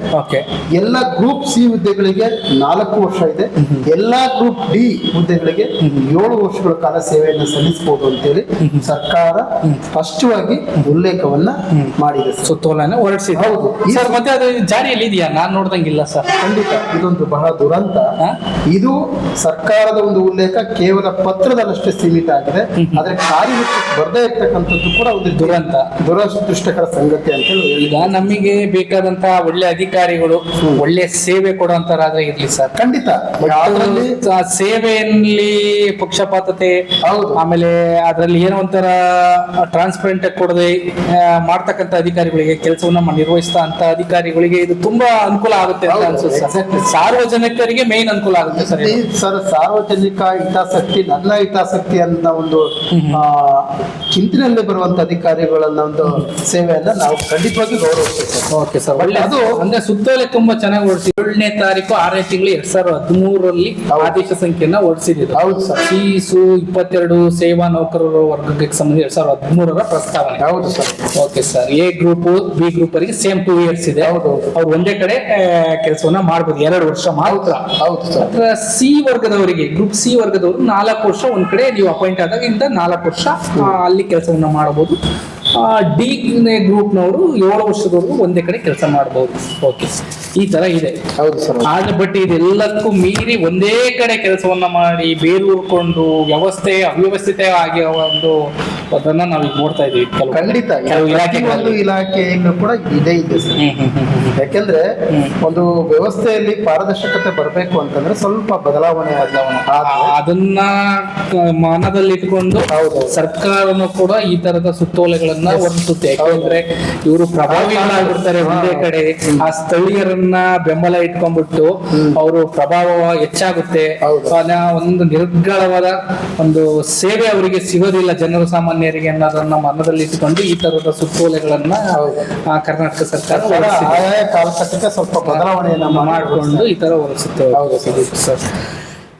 ಎಲ್ಲ ಗ್ರೂಪ್ ಸಿ ಹುದ್ದೆಗಳಿಗೆ 4 ವರ್ಷ ಇದೆ. ಎಲ್ಲಾ ಗ್ರೂಪ್ ಡಿ ಹುದ್ದೆಗಳಿಗೆ 7 ವರ್ಷಗಳ ಕಾಲ ಸೇವೆಯನ್ನು ಸಲ್ಲಿಸಬಹುದು ಅಂತೇಳಿ ಸರ್ಕಾರ ಸ್ಪಷ್ಟವಾಗಿ ಉಲ್ಲೇಖವನ್ನ ಮಾಡಿದೆ. ಸುತ್ತೋಲೆಯನ್ನು ಹೊರಡಿಸಿದೆ. ಹೌದು ಸರ್. ಮತ್ತೆ ಅದು ಜಾರಿಯಲ್ಲಿ ಇದೆಯಾ? ನಾನ್ ನೋಡ್ದಂಗಿಲ್ಲ ಸರ್. ಖಂಡಿತ ಇದೊಂದು ಬಹಳ ದುರಂತ. ಇದು ಸರ್ಕಾರದ ಒಂದು ಉಲ್ಲೇಖ ಕೇವಲ ಪತ್ರದಲ್ಲಷ್ಟೇ ಸೀಮಿತ ಆಗಿದೆ. ಆದ್ರೆ ಕಾರ್ಯರೂಪಕ್ಕೆ ಬರದೇ ಇರ್ತಕ್ಕಂಥದ್ದು ಕೂಡ ಒಂದು ದುರಂತ, ದುರದೃಷ್ಟಕರ ಸಂಗತಿ ಅಂತ ಹೇಳಿ. ಈಗ ನಮಗೆ ಬೇಕಾದಂತ ಒಳ್ಳೆ ಅಧಿಕಾರಿಗಳು ಒಳ್ಳೆ ಸೇವೆ ಕೊಡುವಂತರಾದ್ರೆ ಇರ್ಲಿ ಸರ್. ಖಂಡಿತ ಸೇವೆಯಲ್ಲಿ ಪಕ್ಷಪಾತತೆ, ಆಮೇಲೆ ಅದರಲ್ಲಿ ಏನೋ ಒಂಥರ ಟ್ರಾನ್ಸ್ಪರೆಂಟ್ ಕೊಡದೆ ಮಾಡ್ತಕ್ಕಂಥ ಅಧಿಕಾರಿಗಳಿಗೆ, ಕೆಲಸವನ್ನ ನಿರ್ವಹಿಸ್ತಾ ಅಂತ ಅಧಿಕಾರಿಗಳಿಗೆ ಇದು ತುಂಬಾ ಅನುಕೂಲ ಆಗುತ್ತೆ ಅಂತ ಅನ್ಸುತ್ತೆ ಸರ್. ಸಾರ್ವಜನಿಕರಿಗೆ ಮೇನ್ ಅನುಕೂಲ ಆಗುತ್ತೆ ಸರ್. ಸಾರ್ವಜನಿಕ ಹಿತಾಸಕ್ತಿ, ನನ್ನ ಹಿತಾಸಕ್ತಿ ಅಂತ ಒಂದು ಚಿಂತನೆಯಲ್ಲಿ ಬರುವಂತ ಅಧಿಕಾರಿಗಳನ್ನ ಒಂದು ಸೇವೆಯನ್ನ ನಾವು ಖಂಡಿತವಾಗಿ ಗೌರವಿಸ್ತೇವೆ. ಓಕೆ ಸರ್, ಒಳ್ಳೆ. ಅದು ಅಂದ್ರೆ ಸುತ್ತೋಲೆ ತುಂಬಾ ಚೆನ್ನಾಗಿ ಹೊರಡಿಸಿ 7ನೇ ತಾರೀಕು 6ನೇ ತಿಂಗಳು 2013 ಆದೇಶ ಸಂಖ್ಯೆಯನ್ನ ಹೊರಡಿಸಿದೆ. ಹೌದು ಸರ್. CSU 22 ಸೇವಾ ನೌಕರರ ವರ್ಗಕ್ಕೆ ಸಂಬಂಧ 2013 ಪ್ರಸ್ತಾವನೆ. ಹೌದು sir. Okay sir. A group, B group ಅವರಿಗೆ ಸೇಮ್ 2 ಇಯರ್ಸ್ ಇದೆ. ಅವ್ರು ಒಂದೇ ಕಡೆ ಕೆಲಸವನ್ನ ಮಾಡಬಹುದು, 2 ವರ್ಷ ಮಾತ್ರ. ಹೌದು. ಸಿ ವರ್ಗದವರಿಗೆ, ಗ್ರೂಪ್ ಸಿ ವರ್ಗದವರು 4 ವರ್ಷ ಒಂದ್ ಕಡೆ ನೀವು ಅಪಾಯಿಂಟ್ ಆದಾಗ 4 ವರ್ಷ ಅಲ್ಲಿ ಕೆಲಸವನ್ನ ಮಾಡಬಹುದು. ಡಿ ಗ್ರೂಪ್ನವರು 7 ವರ್ಷದವರೆಗೂ ಒಂದೇ ಕಡೆ ಕೆಲಸ ಮಾಡಬಹುದು. ಓಕೆ, ಈ ತರ ಇದೆ. ಹೌದು ಸರ್. ಆದ್ರೆ ಬಟ್ ಇದೆಲ್ಲಕ್ಕೂ ಮೀರಿ ಒಂದೇ ಕಡೆ ಕೆಲಸವನ್ನ ಮಾಡಿ ಬೇರೂರ್ಕೊಂಡು ಅವ್ಯವಸ್ಥಿತ ಆಗಿ ಒಂದು ಅದನ್ನ ನಾವೀಗ ನೋಡ್ತಾ ಇದೀವಿ. ಖಂಡಿತ ಇಲಾಖೆಯಲ್ಲೂ ಕೂಡ ಇದೇ ಇದೆ ಸರ್. ಯಾಕೆಂದ್ರೆ ಒಂದು ವ್ಯವಸ್ಥೆಯಲ್ಲಿ ಪಾರದರ್ಶಕತೆ ಬರಬೇಕು ಅಂತಂದ್ರೆ ಸ್ವಲ್ಪ ಬದಲಾವಣೆ ಅದನ್ನ ಮನದಲ್ಲಿಟ್ಕೊಂಡು ಸರ್ಕಾರನು ಕೂಡ ಈ ತರದ ಸುತ್ತೋಲೆಗಳನ್ನ ಹೊರಡಿಸುತ್ತೆ. ಯಾಕೆಂದ್ರೆ ಇವರು ಪ್ರಭಾವಿಗಳಾಗಿರ್ತಾರೆ ಒಂದೇ ಕಡೆ. ಆ ಸ್ಥಳೀಯರನ್ನ ಬೆಂಬಲ ಇಟ್ಕೊಂಡ್ಬಿಟ್ಟು ಅವರು ಪ್ರಭಾವ ಹೆಚ್ಚಾಗುತ್ತೆ. ಒಂದು ನಿರ್ಗಳವಾದ ಒಂದು ಸೇವೆ ಅವರಿಗೆ ಸಿಗೋದಿಲ್ಲ ಜನರು ಸಾಮಾನ್ಯರಿಗೆ ಅನ್ನೋದನ್ನ ಮನದಲ್ಲಿ ಇಟ್ಕೊಂಡು ಈ ತರದ ಸುತ್ತೋಲೆಗಳನ್ನ ಕರ್ನಾಟಕ ಸರ್ಕಾರ ಕಾಲಘಟ್ಟಕ್ಕೆ ಸ್ವಲ್ಪ ಬದಲಾವಣೆಯನ್ನ ಮಾಡಿಕೊಂಡು ಈ ತರ ಹೊರಡಿಸುತ್ತೆ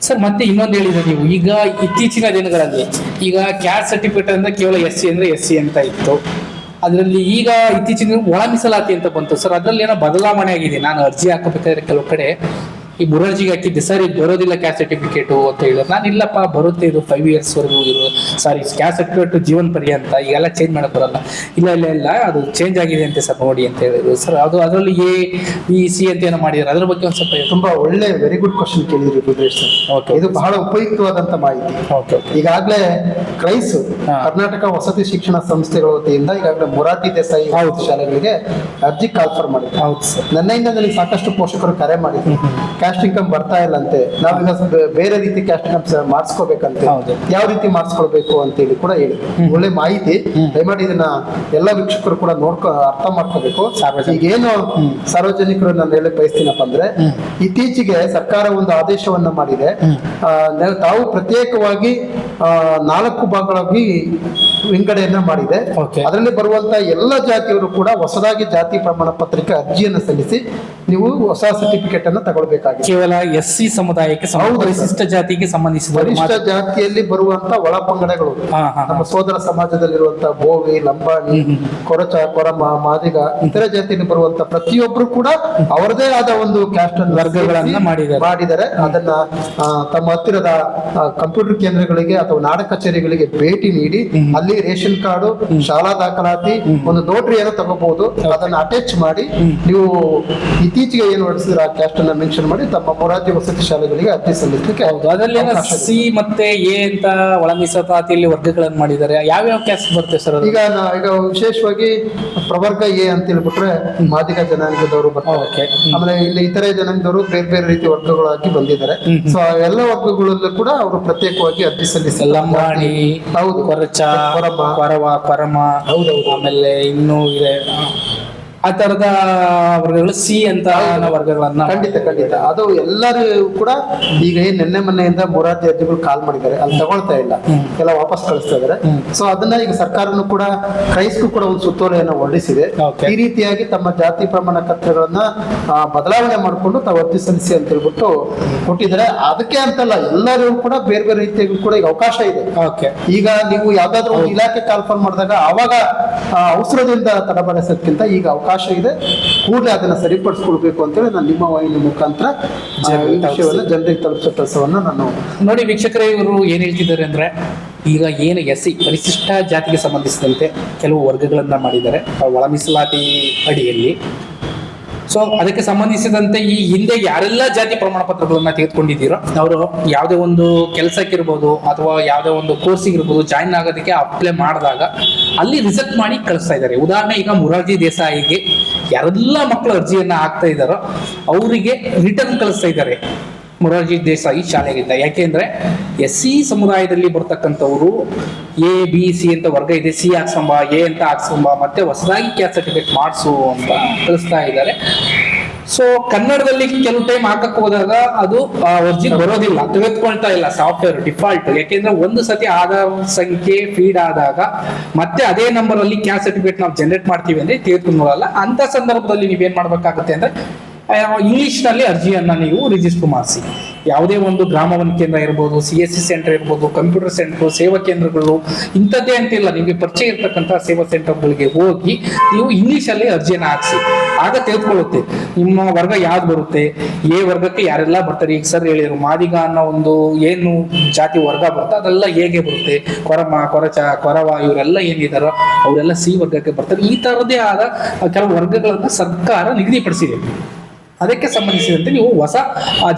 ಸರ್. ಮತ್ತೆ ಇನ್ನೊಂದು ಹೇಳಿದ್ರೆ ನೀವು, ಈಗ ಇತ್ತೀಚಿನ ದಿನಗಳಲ್ಲಿ ಈಗ ಕ್ಯಾಸ್ಟ್ ಸರ್ಟಿಫಿಕೇಟ್ ಅಂದ್ರೆ ಕೇವಲ SC ಅಂದ್ರೆ SC ಅಂತ ಇತ್ತು. ಅದರಲ್ಲಿ ಈಗ ಇತ್ತೀಚಿನ ಒಳ ಮೀಸಲಾತಿ ಅಂತ ಬಂತು ಸರ್. ಅದ್ರಲ್ಲಿ ಏನೋ ಬದಲಾವಣೆ ಆಗಿದೆ. ನಾನು ಅರ್ಜಿ ಹಾಕಬೇಕಾದ್ರೆ ಕೆಲವು ಕಡೆ ಈ ಮುರಾರ್ಜಿಗೆ ಹಾಕಿದ್ದೆ ಸರ್, ಇದು ಬರೋದಿಲ್ಲ ಕ್ಯಾಸ್ಟ್ ಸರ್ಟಿಫಿಕೇಟು ಅಂತ ಹೇಳಿದ್ರು. ನಾನು ಇಲ್ಲಪ್ಪ ಬರುತ್ತೆ, ಇದು 5 years ವರೆಗೂ ಕ್ಯಾಸ್ಟ್ ಸರ್ಟಿಫಿಕೇಟ್ ಜೀವನ ಪರ್ಯಂತ, ಈಗೆಲ್ಲ ಚೇಂಜ್ ಮಾಡಕ್ ಬರಲ್ಲ. ಇಲ್ಲ ಅದು ಚೇಂಜ್ ಆಗಿದೆ ಅಂತೆ ಸರ್, ನೋಡಿ ಅಂತ ಹೇಳಿದ್ರು ಸರ್. ಅದರಲ್ಲಿ AEC ಅಂತ ಏನೋ ಮಾಡಿದ್ದಾರೆ, ಅದ್ರ ಬಗ್ಗೆ ಒಂದು ಸ್ವಲ್ಪ. ತುಂಬಾ ಒಳ್ಳೆ ವೆರಿ ಗುಡ್ ಕ್ವಶನ್ ಕೇಳಿದ್ರಿ ರುದ್ರೇಶ್ ಸರ್. ಇದು ಬಹಳ ಉಪಯುಕ್ತವಾದಂತ ಮಾಹಿತಿ. ಈಗಾಗಲೇ ಕ್ರೈಸ್ ಕರ್ನಾಟಕ ವಸತಿ ಶಿಕ್ಷಣ ಸಂಸ್ಥೆಗಳ ವತಿಯಿಂದ ಈಗಾಗಲೇ ಮೊರಾರ್ಜಿ ದೇಸಾಯಿ ಶಾಲೆಗಳಿಗೆ ಅರ್ಜಿ ಕಾಲ್ಫರ್ ಮಾಡಿದ್ರು. ಹೌದು ಸರ್. ನನ್ನಿಂದ ನನಗೆ ಸಾಕಷ್ಟು ಪೋಷಕರು ಕರೆ ಮಾಡಿದ್ರು, ಕ್ಯಾಸ್ಟ್ ಇನ್ಕಮ್ ಬರ್ತಾ ಇಲ್ಲ ಅಂತೆ, ನಾವೀಗ ಬೇರೆ ರೀತಿ ಕ್ಯಾಸ್ಟ್ ಇನ್ಕಮ್ ಮಾಡಿಸ್ಕೋಬೇಕಂತೆ, ಯಾವ ರೀತಿ ಮಾಡಿಸ್ಕೊಳ್ಬೇಕು ಅಂತ ಹೇಳಿ ಕೂಡ ಹೇಳಿ. ಒಳ್ಳೆ ಮಾಹಿತಿ. ದಯಮಾಡಿ ಇದನ್ನ ಎಲ್ಲ ವೀಕ್ಷಕರು ಕೂಡ ಅರ್ಥ ಮಾಡ್ಕೋಬೇಕು. ಈಗೇನು ಸಾರ್ವಜನಿಕರು ನಾನು ಹೇಳಿ ಬಯಸ್ತೀನಪ್ಪ ಅಂದ್ರೆ, ಇತ್ತೀಚೆಗೆ ಸರ್ಕಾರ ಒಂದು ಆದೇಶವನ್ನ ಮಾಡಿದೆ. ತಾವು ಪ್ರತ್ಯೇಕವಾಗಿ 4 ಭಾಗಗಳಾಗಿ ವಿಂಗಡೆಯನ್ನ ಮಾಡಿದೆ. Okay. ಅದರಲ್ಲಿ ಬರುವಂತ ಎಲ್ಲ ಜಾತಿಯವರು ಕೂಡ ಹೊಸದಾಗಿ ಜಾತಿ ಪ್ರಮಾಣ ಪತ್ರಕ್ಕೆ ಅರ್ಜಿಯನ್ನು ಸಲ್ಲಿಸಿ ನೀವು ಹೊಸ ಸರ್ಟಿಫಿಕೇಟ್ ಅನ್ನು ತಗೊಳ್ಬೇಕಾಗಿದೆ. ಕೇವಲ SC ಸಮುದಾಯಕ್ಕೆ ಹೌದು, ಪರಿಶಿಷ್ಟ ಜಾತಿಗೆ ಸಂಬಂಧಿಸಿದ ವರಿಷ್ಠ ಜಾತಿಯಲ್ಲಿ ಬರುವಂತ ಒಳ ಪಂಗಡಗಳು ನಮ್ಮ ಸೋದರ ಸಮಾಜದಲ್ಲಿರುವಂತಹ ಬೋವಿ, ಲಂಬಾಣಿ, ಕೊರಚ, ಕೊರಮ, ಮಾದಿಗ ಇತರ ಜಾತಿಯಲ್ಲಿ ಬರುವಂತ ಪ್ರತಿಯೊಬ್ಬರು ಕೂಡ ಅವರದೇ ಆದ ಒಂದು ಕ್ಯಾಸ್ಟ್ ವರ್ಗಗಳನ್ನ ಮಾಡಿದ್ದಾರೆ. ಅದನ್ನ ತಮ್ಮ ಹತ್ತಿರದ ಕಂಪ್ಯೂಟರ್ ಕೇಂದ್ರಗಳಿಗೆ ಅಥವಾ ನಾಡ ಕಚೇರಿಗಳಿಗೆ ಭೇಟಿ ನೀಡಿ ಅಲ್ಲಿ ರೇಷನ್ ಕಾರ್ಡು, ಶಾಲಾ ದಾಖಲಾತಿ, ಒಂದು ನೋಟ್ರಿಯನ್ನು ತಗೋಬಹುದು. ಅದನ್ನ ಅಟ್ಯಾಚ್ ಮಾಡಿ ನೀವು ಇತ್ತೀಚೆಗೆ ಏನು ಹೊರಡಿಸಿದ್ರೆ ಆ ಕ್ಯಾಸ್ಟ್ ಅನ್ನ ಮೆನ್ಷನ್ ಮಾಡಿ ತಮ್ಮ ಮೊರಾರ್ಜಿ ವಸತಿ ಶಾಲೆಗಳಿಗೆ ಅರ್ಜಿ ಸಲ್ಲಿಸಲಿಕ್ಕೆ. ಅದರಲ್ಲಿ ಸಿ ಮತ್ತೆ ಎ ಅಂತ ಒಳ ಮೀಸಲಾತಿಯಲ್ಲಿ ವರ್ಗಗಳನ್ನು ಮಾಡಿದ್ದಾರೆ. ಯಾವ್ಯಾವ ಕ್ಯಾಸ್ಟ್ ಬರುತ್ತೆ ಸರ್? ಈಗ ವಿಶೇಷವಾಗಿ ಪ್ರವರ್ಗ ಎ ಅಂತ ಹೇಳ್ಬಿಟ್ರೆ ಮಾದಿಗ ಜನಾಂಗದವರು ಬರ್ತಾರೆ. ಆಮೇಲೆ ಇಲ್ಲಿ ಇತರೆ ಜನಾಂಗದವರು ಬೇರೆ ಬೇರೆ ರೀತಿಯ ವರ್ಗಗಳಾಗಿ ಬಂದಿದ್ದಾರೆ. ಸೊ ಎಲ್ಲ ವರ್ಗಗಳಲ್ಲೂ ಕೂಡ ಅವರು ಪ್ರತ್ಯೇಕವಾಗಿ ಅರ್ಜಿ ಸಲ್ಲಿಸಿ ಲಂಬಾಣಿ, ಹೌದು, ಕೊರಚ, ಕೊರಮ, ಆಮೇಲೆ ಇನ್ನೂ ಇದೆ ಆ ತರದ ವರ್ಗಗಳು ಸಿ ಅಂತ ವರ್ಗಗಳನ್ನ. ಖಂಡಿತ ಅದು ಎಲ್ಲರೂ ಕೂಡ ಈಗ ನಿನ್ನೆ ಮೊನ್ನೆಯಿಂದ ಮೊರಾರ್ಜಿ ಅರ್ಜಿಗಳು ಕಾಲ್ ಮಾಡಿದ್ದಾರೆ, ಅಲ್ಲಿ ತಗೊಳ್ತಾ ಇಲ್ಲ, ಎಲ್ಲ ವಾಪಸ್ ಕಳಿಸ್ತಾ ಇದಾರೆ. ಸೊ ಅದನ್ನ ಈಗ ಸರ್ಕಾರನು ಕೂಡ ಕ್ರೈಸ್ಗೂ ಕೂಡ ಒಂದು ಸುತ್ತೋಲೆಯನ್ನು ಹೊರಡಿಸಿದೆ. ಈ ರೀತಿಯಾಗಿ ತಮ್ಮ ಜಾತಿ ಪ್ರಮಾಣ ಪತ್ರಗಳನ್ನ ಬದಲಾವಣೆ ಮಾಡಿಕೊಂಡು ತಾವು ಅರ್ಜಿ ಸಲ್ಲಿಸಿ ಅಂತ ಹೇಳ್ಬಿಟ್ಟು ಕೊಟ್ಟಿದ್ದಾರೆ. ಅದಕ್ಕೆ ಅಂತಲ್ಲ, ಎಲ್ಲರೂ ಕೂಡ ಬೇರೆ ಬೇರೆ ರೀತಿಯಾಗಿ ಕೂಡ ಈಗ ಅವಕಾಶ ಇದೆ. ಈಗ ನೀವು ಯಾವ್ದಾದ್ರು ಒಂದು ಇಲಾಖೆ ಕಾಲ್ಫಾರ್ಮ್ ಮಾಡಿದಾಗ ಅವಾಗ ಅವಸರದಿಂದ ತಡಬಡಿಸೋದಕ್ಕಿಂತ ಈಗ ಅವಕಾಶ ಇದೆ, ಕೂಡಲೇ ಅದನ್ನ ಸರಿಪಡಿಸ್ಕೊಳ್ಬೇಕು ಅಂತೇಳಿ ನಾನು ನಿಮ್ಮ ವಾಹಿನಿ ಮುಖಾಂತರ ವಿಷಯವನ್ನು ಜನರಿಗೆ ತಲುಪಿಸೋ ಕೆಲಸವನ್ನ ನಾನು ನೋಡಿ. ವೀಕ್ಷಕರೇ, ಇವರು ಏನ್ ಹೇಳ್ತಿದ್ದಾರೆ ಅಂದ್ರೆ, ಈಗ ಏನು SC ಪರಿಶಿಷ್ಟ ಜಾತಿಗೆ ಸಂಬಂಧಿಸಿದಂತೆ ಕೆಲವು ವರ್ಗಗಳನ್ನ ಮಾಡಿದ್ದಾರೆ ಒಳ ಮೀಸಲಾತಿ ಅಡಿಯಲ್ಲಿ. ಸೊ ಅದಕ್ಕೆ ಸಂಬಂಧಿಸಿದಂತೆ ಈ ಹಿಂದೆ ಯಾರೆಲ್ಲ ಜಾತಿ ಪ್ರಮಾಣ ಪತ್ರಗಳನ್ನ ತೆಗೆದುಕೊಂಡಿದ್ದೀರೋ ಅವರು ಯಾವುದೇ ಒಂದು ಕೆಲಸಕ್ಕಿರ್ಬೋದು ಅಥವಾ ಯಾವುದೇ ಒಂದು ಕೋರ್ಸಿಗಿರ್ಬೋದು ಜಾಯಿನ್ ಆಗೋದಕ್ಕೆ ಅಪ್ಲೈ ಮಾಡಿದಾಗ ಅಲ್ಲಿ ರಿಸೆಕ್ಟ್ ಮಾಡಿ ಕಳಿಸ್ತಾ ಇದ್ದಾರೆ. ಉದಾಹರಣೆ, ಈಗ ಮೊರಾರ್ಜಿ ದೇಸಾಯಿಗೆ ಯಾರೆಲ್ಲ ಮಕ್ಕಳು ಅರ್ಜಿಯನ್ನ ಹಾಕ್ತಾ ಇದ್ದಾರೋ ಅವರಿಗೆ ರಿಟರ್ನ್ ಕಳಿಸ್ತಾ ಇದ್ದಾರೆ ಮೊರಾರ್ಜಿ ದೇಸಾಯಿ ಶಾಲೆಗಿಂತ. ಯಾಕೆಂದ್ರೆ SC ಸಮುದಾಯದಲ್ಲಿ ಬರ್ತಕ್ಕಂಥವ್ರು A, B, C ಅಂತ ವರ್ಗ ಇದೆ, C ಹಾಕ್ಸಂಬ, A ಅಂತ ಹಾಕ್ಸಂಬ, ಮತ್ತೆ ಹೊಸದಾಗಿ ಕ್ಯಾಸ್ಟ್ ಸರ್ಟಿಫಿಕೇಟ್ ಮಾಡಿಸು ಅಂತ ಕಳಿಸ್ತಾ ಇದ್ದಾರೆ. ಸೊ ಕನ್ನಡದಲ್ಲಿ ಕೆಲವು ಟೈಮ್ ಹಾಕಕ್ಕೆ ಹೋದಾಗ ಅದು ಅರ್ಜಿ ಬರೋದಿಲ್ಲ, ತೆಗೆದುಕೊಳ್ತಾ ಇಲ್ಲ ಸಾಫ್ಟ್ವೇರ್ ಡಿಫಾಲ್ಟ್. ಯಾಕೆಂದ್ರೆ ಒಂದು ಸತಿ ಆಧಾರ್ ಸಂಖ್ಯೆ ಫೀಡ್ ಆದಾಗ ಮತ್ತೆ ಅದೇ ನಂಬರ್ ಅಲ್ಲಿ ಕ್ಯಾಸ್ಟ್ ಸರ್ಟಿಫಿಕೇಟ್ ನಾವು ಜನರೇಟ್ ಮಾಡ್ತೀವಿ ಅಂದ್ರೆ ತೆಗೆದುಕೊಳ್ಳಲ್ಲ. ಅಂತ ಸಂದರ್ಭದಲ್ಲಿ ನೀವೇನ್ ಮಾಡ್ಬೇಕಾಗುತ್ತೆ ಅಂದ್ರೆ ಇಂಗ್ಲಿಷ್ ನಲ್ಲಿ ಅರ್ಜಿಯನ್ನ ನೀವು ರಿಜಿಸ್ಟರ್ ಮಾಡಿಸಿ. ಯಾವುದೇ ಒಂದು ಗ್ರಾಮ ಒನ್ ಕೇಂದ್ರ ಇರ್ಬೋದು, CSC ಸೆಂಟರ್ ಇರ್ಬೋದು, ಕಂಪ್ಯೂಟರ್ ಸೆಂಟರ್, ಸೇವಾ ಕೇಂದ್ರಗಳು, ಇಂಥದ್ದೇ ಅಂತಿಲ್ಲ, ನಿಮಗೆ ಪರಿಚಯ ಇರ್ತಕ್ಕಂಥ ಸೇವಾ ಸೆಂಟರ್ಗಳಿಗೆ ಹೋಗಿ ನೀವು ಇಂಗ್ಲಿಷಲ್ಲಿ ಅರ್ಜಿಯನ್ನು ಹಾಕಿಸಿ. ಆಗ ತೆಗೆದುಕೊಳ್ಳುತ್ತೆ ನಿಮ್ಮ ವರ್ಗ ಯಾವ್ದು ಬರುತ್ತೆ, ಎ ವರ್ಗಕ್ಕೆ ಯಾರೆಲ್ಲ ಬರ್ತಾರೆ. ಈಗ ಸರ್ ಹೇಳಿದ್ರು ಮಾದಿಗ ಅನ್ನೋ ಒಂದು ಏನು ಜಾತಿ ವರ್ಗ ಬರುತ್ತೆ ಅದೆಲ್ಲ ಹೇಗೆ ಬರುತ್ತೆ, ಕೊರಮ, ಕೊರಚ, ಕೊರವ ಇವರೆಲ್ಲ ಏನಿದಾರೋ ಅವರೆಲ್ಲ C ವರ್ಗಕ್ಕೆ ಬರ್ತಾರೆ. ಈ ತರದೇ ಆದ ಕೆಲವು ವರ್ಗಗಳನ್ನ ಸರ್ಕಾರ ನಿಗದಿಪಡಿಸಿದೆ. ಅದಕ್ಕೆ ಸಂಬಂಧಿಸಿದಂತೆ ನೀವು ಹೊಸ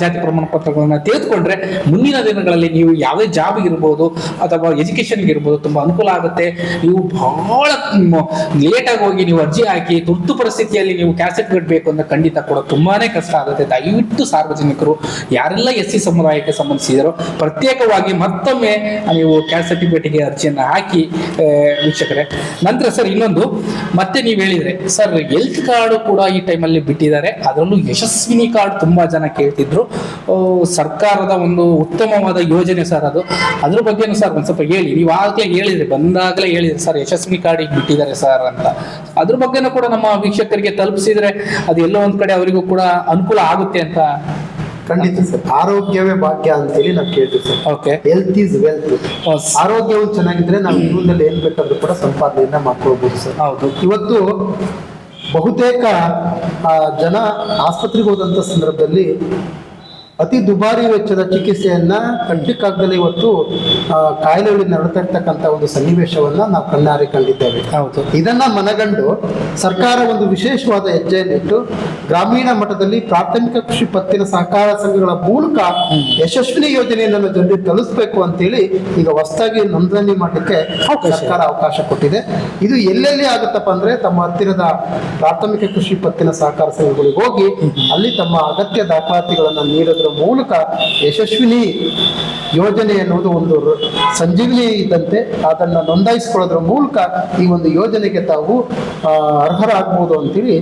ಜಾತಿ ಪ್ರಮಾಣ ಪತ್ರಗಳನ್ನ ತೆಗೆದುಕೊಂಡ್ರೆ ಮುಂದಿನ ದಿನಗಳಲ್ಲಿ ನೀವು ಯಾವುದೇ ಜಾಬ್ ಇರ್ಬೋದು ಅಥವಾ ಎಜುಕೇಶನ್ಗೆ ಇರ್ಬೋದು ತುಂಬಾ ಅನುಕೂಲ ಆಗುತ್ತೆ. ನೀವು ಬಹಳ ಲೇಟಾಗಿ ಹೋಗಿ ನೀವು ಅರ್ಜಿ ಹಾಕಿ ತುರ್ತು ಪರಿಸ್ಥಿತಿಯಲ್ಲಿ ನೀವು ಕ್ಯಾಸ್ಟ್ ಸರ್ಟಿಫಿಕೇಟ್ ಬೇಕು ಅಂತ ಖಂಡಿತ ಕೂಡ ತುಂಬಾನೇ ಕಷ್ಟ ಆಗುತ್ತೆ. ದಯವಿಟ್ಟು ಸಾರ್ವಜನಿಕರು ಯಾರೆಲ್ಲ SC ಸಮುದಾಯಕ್ಕೆ ಸಂಬಂಧಿಸಿದರೋ ಪ್ರತ್ಯೇಕವಾಗಿ ಮತ್ತೊಮ್ಮೆ ನೀವು ಕ್ಯಾಸ್ಟ್ ಸರ್ಟಿಫಿಕೇಟ್ಗೆ ಅರ್ಜಿಯನ್ನು ಹಾಕಿ ವೀಕ್ಷಕರೇ. ನಂತರ ಸರ್ ಇನ್ನೊಂದು, ಮತ್ತೆ ನೀವು ಹೇಳಿದ್ರೆ ಸರ್ ಹೆಲ್ತ್ ಕಾರ್ಡು ಕೂಡ ಈ ಟೈಮಲ್ಲಿ ಬಿಟ್ಟಿದ್ದಾರೆ, ಅದರಲ್ಲೂ ಯಶಸ್ವಿನಿ ಕಾರ್ಡ್ ತುಂಬಾ ಜನ ಕೇಳ್ತಿದ್ರು. ಸರ್ಕಾರದ ಒಂದು ಉತ್ತಮವಾದ ಯೋಜನೆ ಸರ್ ಅದು. ಅದ್ರ ಬಗ್ಗೆನೂ ಸರ್ ಒಂದ್ ಸ್ವಲ್ಪ ಹೇಳಿ. ನೀವು ಆಗ್ಲೇ ಹೇಳಿದ್ರಿ, ಬಂದಾಗಲೇ ಹೇಳಿದ್ರಿ ಸರ್ ಯಶಸ್ವಿನಿ ಕಾರ್ಡ್ ಈಗ ಬಿಟ್ಟಿದ್ದಾರೆ ಸರ್ ಅಂತ. ಅದ್ರ ಬಗ್ಗೆನೂ ಕೂಡ ನಮ್ಮ ವೀಕ್ಷಕರಿಗೆ ತಲುಪಿಸಿದ್ರೆ ಅದು ಎಲ್ಲೋ ಒಂದ್ ಕಡೆ ಅವರಿಗೂ ಕೂಡ ಅನುಕೂಲ ಆಗುತ್ತೆ ಅಂತ. ಖಂಡಿತ ಸರ್, ಆರೋಗ್ಯವೇ ಭಾಗ್ಯ ಅಂತೇಳಿ ನಾವು ಕೇಳ್ತೀವಿ sir. Okay, health is wealth. ಆರೋಗ್ಯವು ಚೆನ್ನಾಗಿದ್ರೆ ನಾವು ಜೀವನದಲ್ಲಿ ಏನ್ ಬೇಕಾದ್ರೂ ಕೂಡ ಸಂಪಾದನೆಯನ್ನ ಮಾಡ್ಕೊಳ್ಬಹುದು ಸರ್. ಹೌದು. ಇವತ್ತು ಬಹುತೇಕ ಜನ ಆಸ್ಪತ್ರೆಗೆ ಹೋದಂಥ ಸಂದರ್ಭದಲ್ಲಿ ಅತಿ ದುಬಾರಿ ವೆಚ್ಚದ ಚಿಕಿತ್ಸೆಯನ್ನ ಕಟ್ಟಲಿಕ್ಕಾಗದಲ್ಲಿ ಇವತ್ತು ಕಾಯಿಲೆಗಳಲ್ಲಿ ನಡ್ತಾ ಇರ್ತಕ್ಕಂಥ ಒಂದು ಸನ್ನಿವೇಶವನ್ನ ನಾವು ಕಣ್ಣಾರೆ ಕಂಡಿದ್ದೇವೆ. ಹೌದು. ಇದನ್ನ ಮನಗಂಡು ಸರ್ಕಾರ ಒಂದು ವಿಶೇಷವಾದ ಹೆಜ್ಜೆಯನ್ನಿಟ್ಟು ಗ್ರಾಮೀಣ ಮಟ್ಟದಲ್ಲಿ ಪ್ರಾಥಮಿಕ ಕೃಷಿ ಪತ್ತಿನ ಸಹಕಾರ ಸಂಘಗಳ ಮೂಲಕ ಯಶಸ್ವಿನಿ ಯೋಜನೆಯನ್ನು ಜನರಿಗೆ ತಲುಪಿಸಬೇಕು ಅಂತೇಳಿ ಈಗ ಹೊಸದಾಗಿ ನೋಂದಣಿ ಮಾಡಲಿಕ್ಕೆ ಸರ್ಕಾರ ಅವಕಾಶ ಕೊಟ್ಟಿದೆ. ಇದು ಎಲ್ಲೆಲ್ಲಿ ಆಗುತ್ತಪ್ಪ ಅಂದ್ರೆ ತಮ್ಮ ಹತ್ತಿರದ ಪ್ರಾಥಮಿಕ ಕೃಷಿ ಪತ್ತಿನ ಸಹಕಾರ ಸಂಘಗಳಿಗೆ ಹೋಗಿ ಅಲ್ಲಿ ತಮ್ಮ ಅಗತ್ಯ ದಾಖಲಾತಿಗಳನ್ನು ನೀಡೋದ್ರ ಮೂಲಕ ಯಶಸ್ವಿನಿ ಯೋಜನೆ ಎನ್ನುವುದು ಒಂದು ಸಂಜೀವಿನಿ ಇದ್ದಂತೆ ಅದನ್ನು ನೋಂದಾಯಿಸಿಕೊಳ್ಳೋದ್ರ ಮೂಲಕ ಈ ಒಂದು ಯೋಜನೆಗೆ ತಾವು ಅರ್ಹರಾಗಬಹುದು ಅಂತೇಳಿ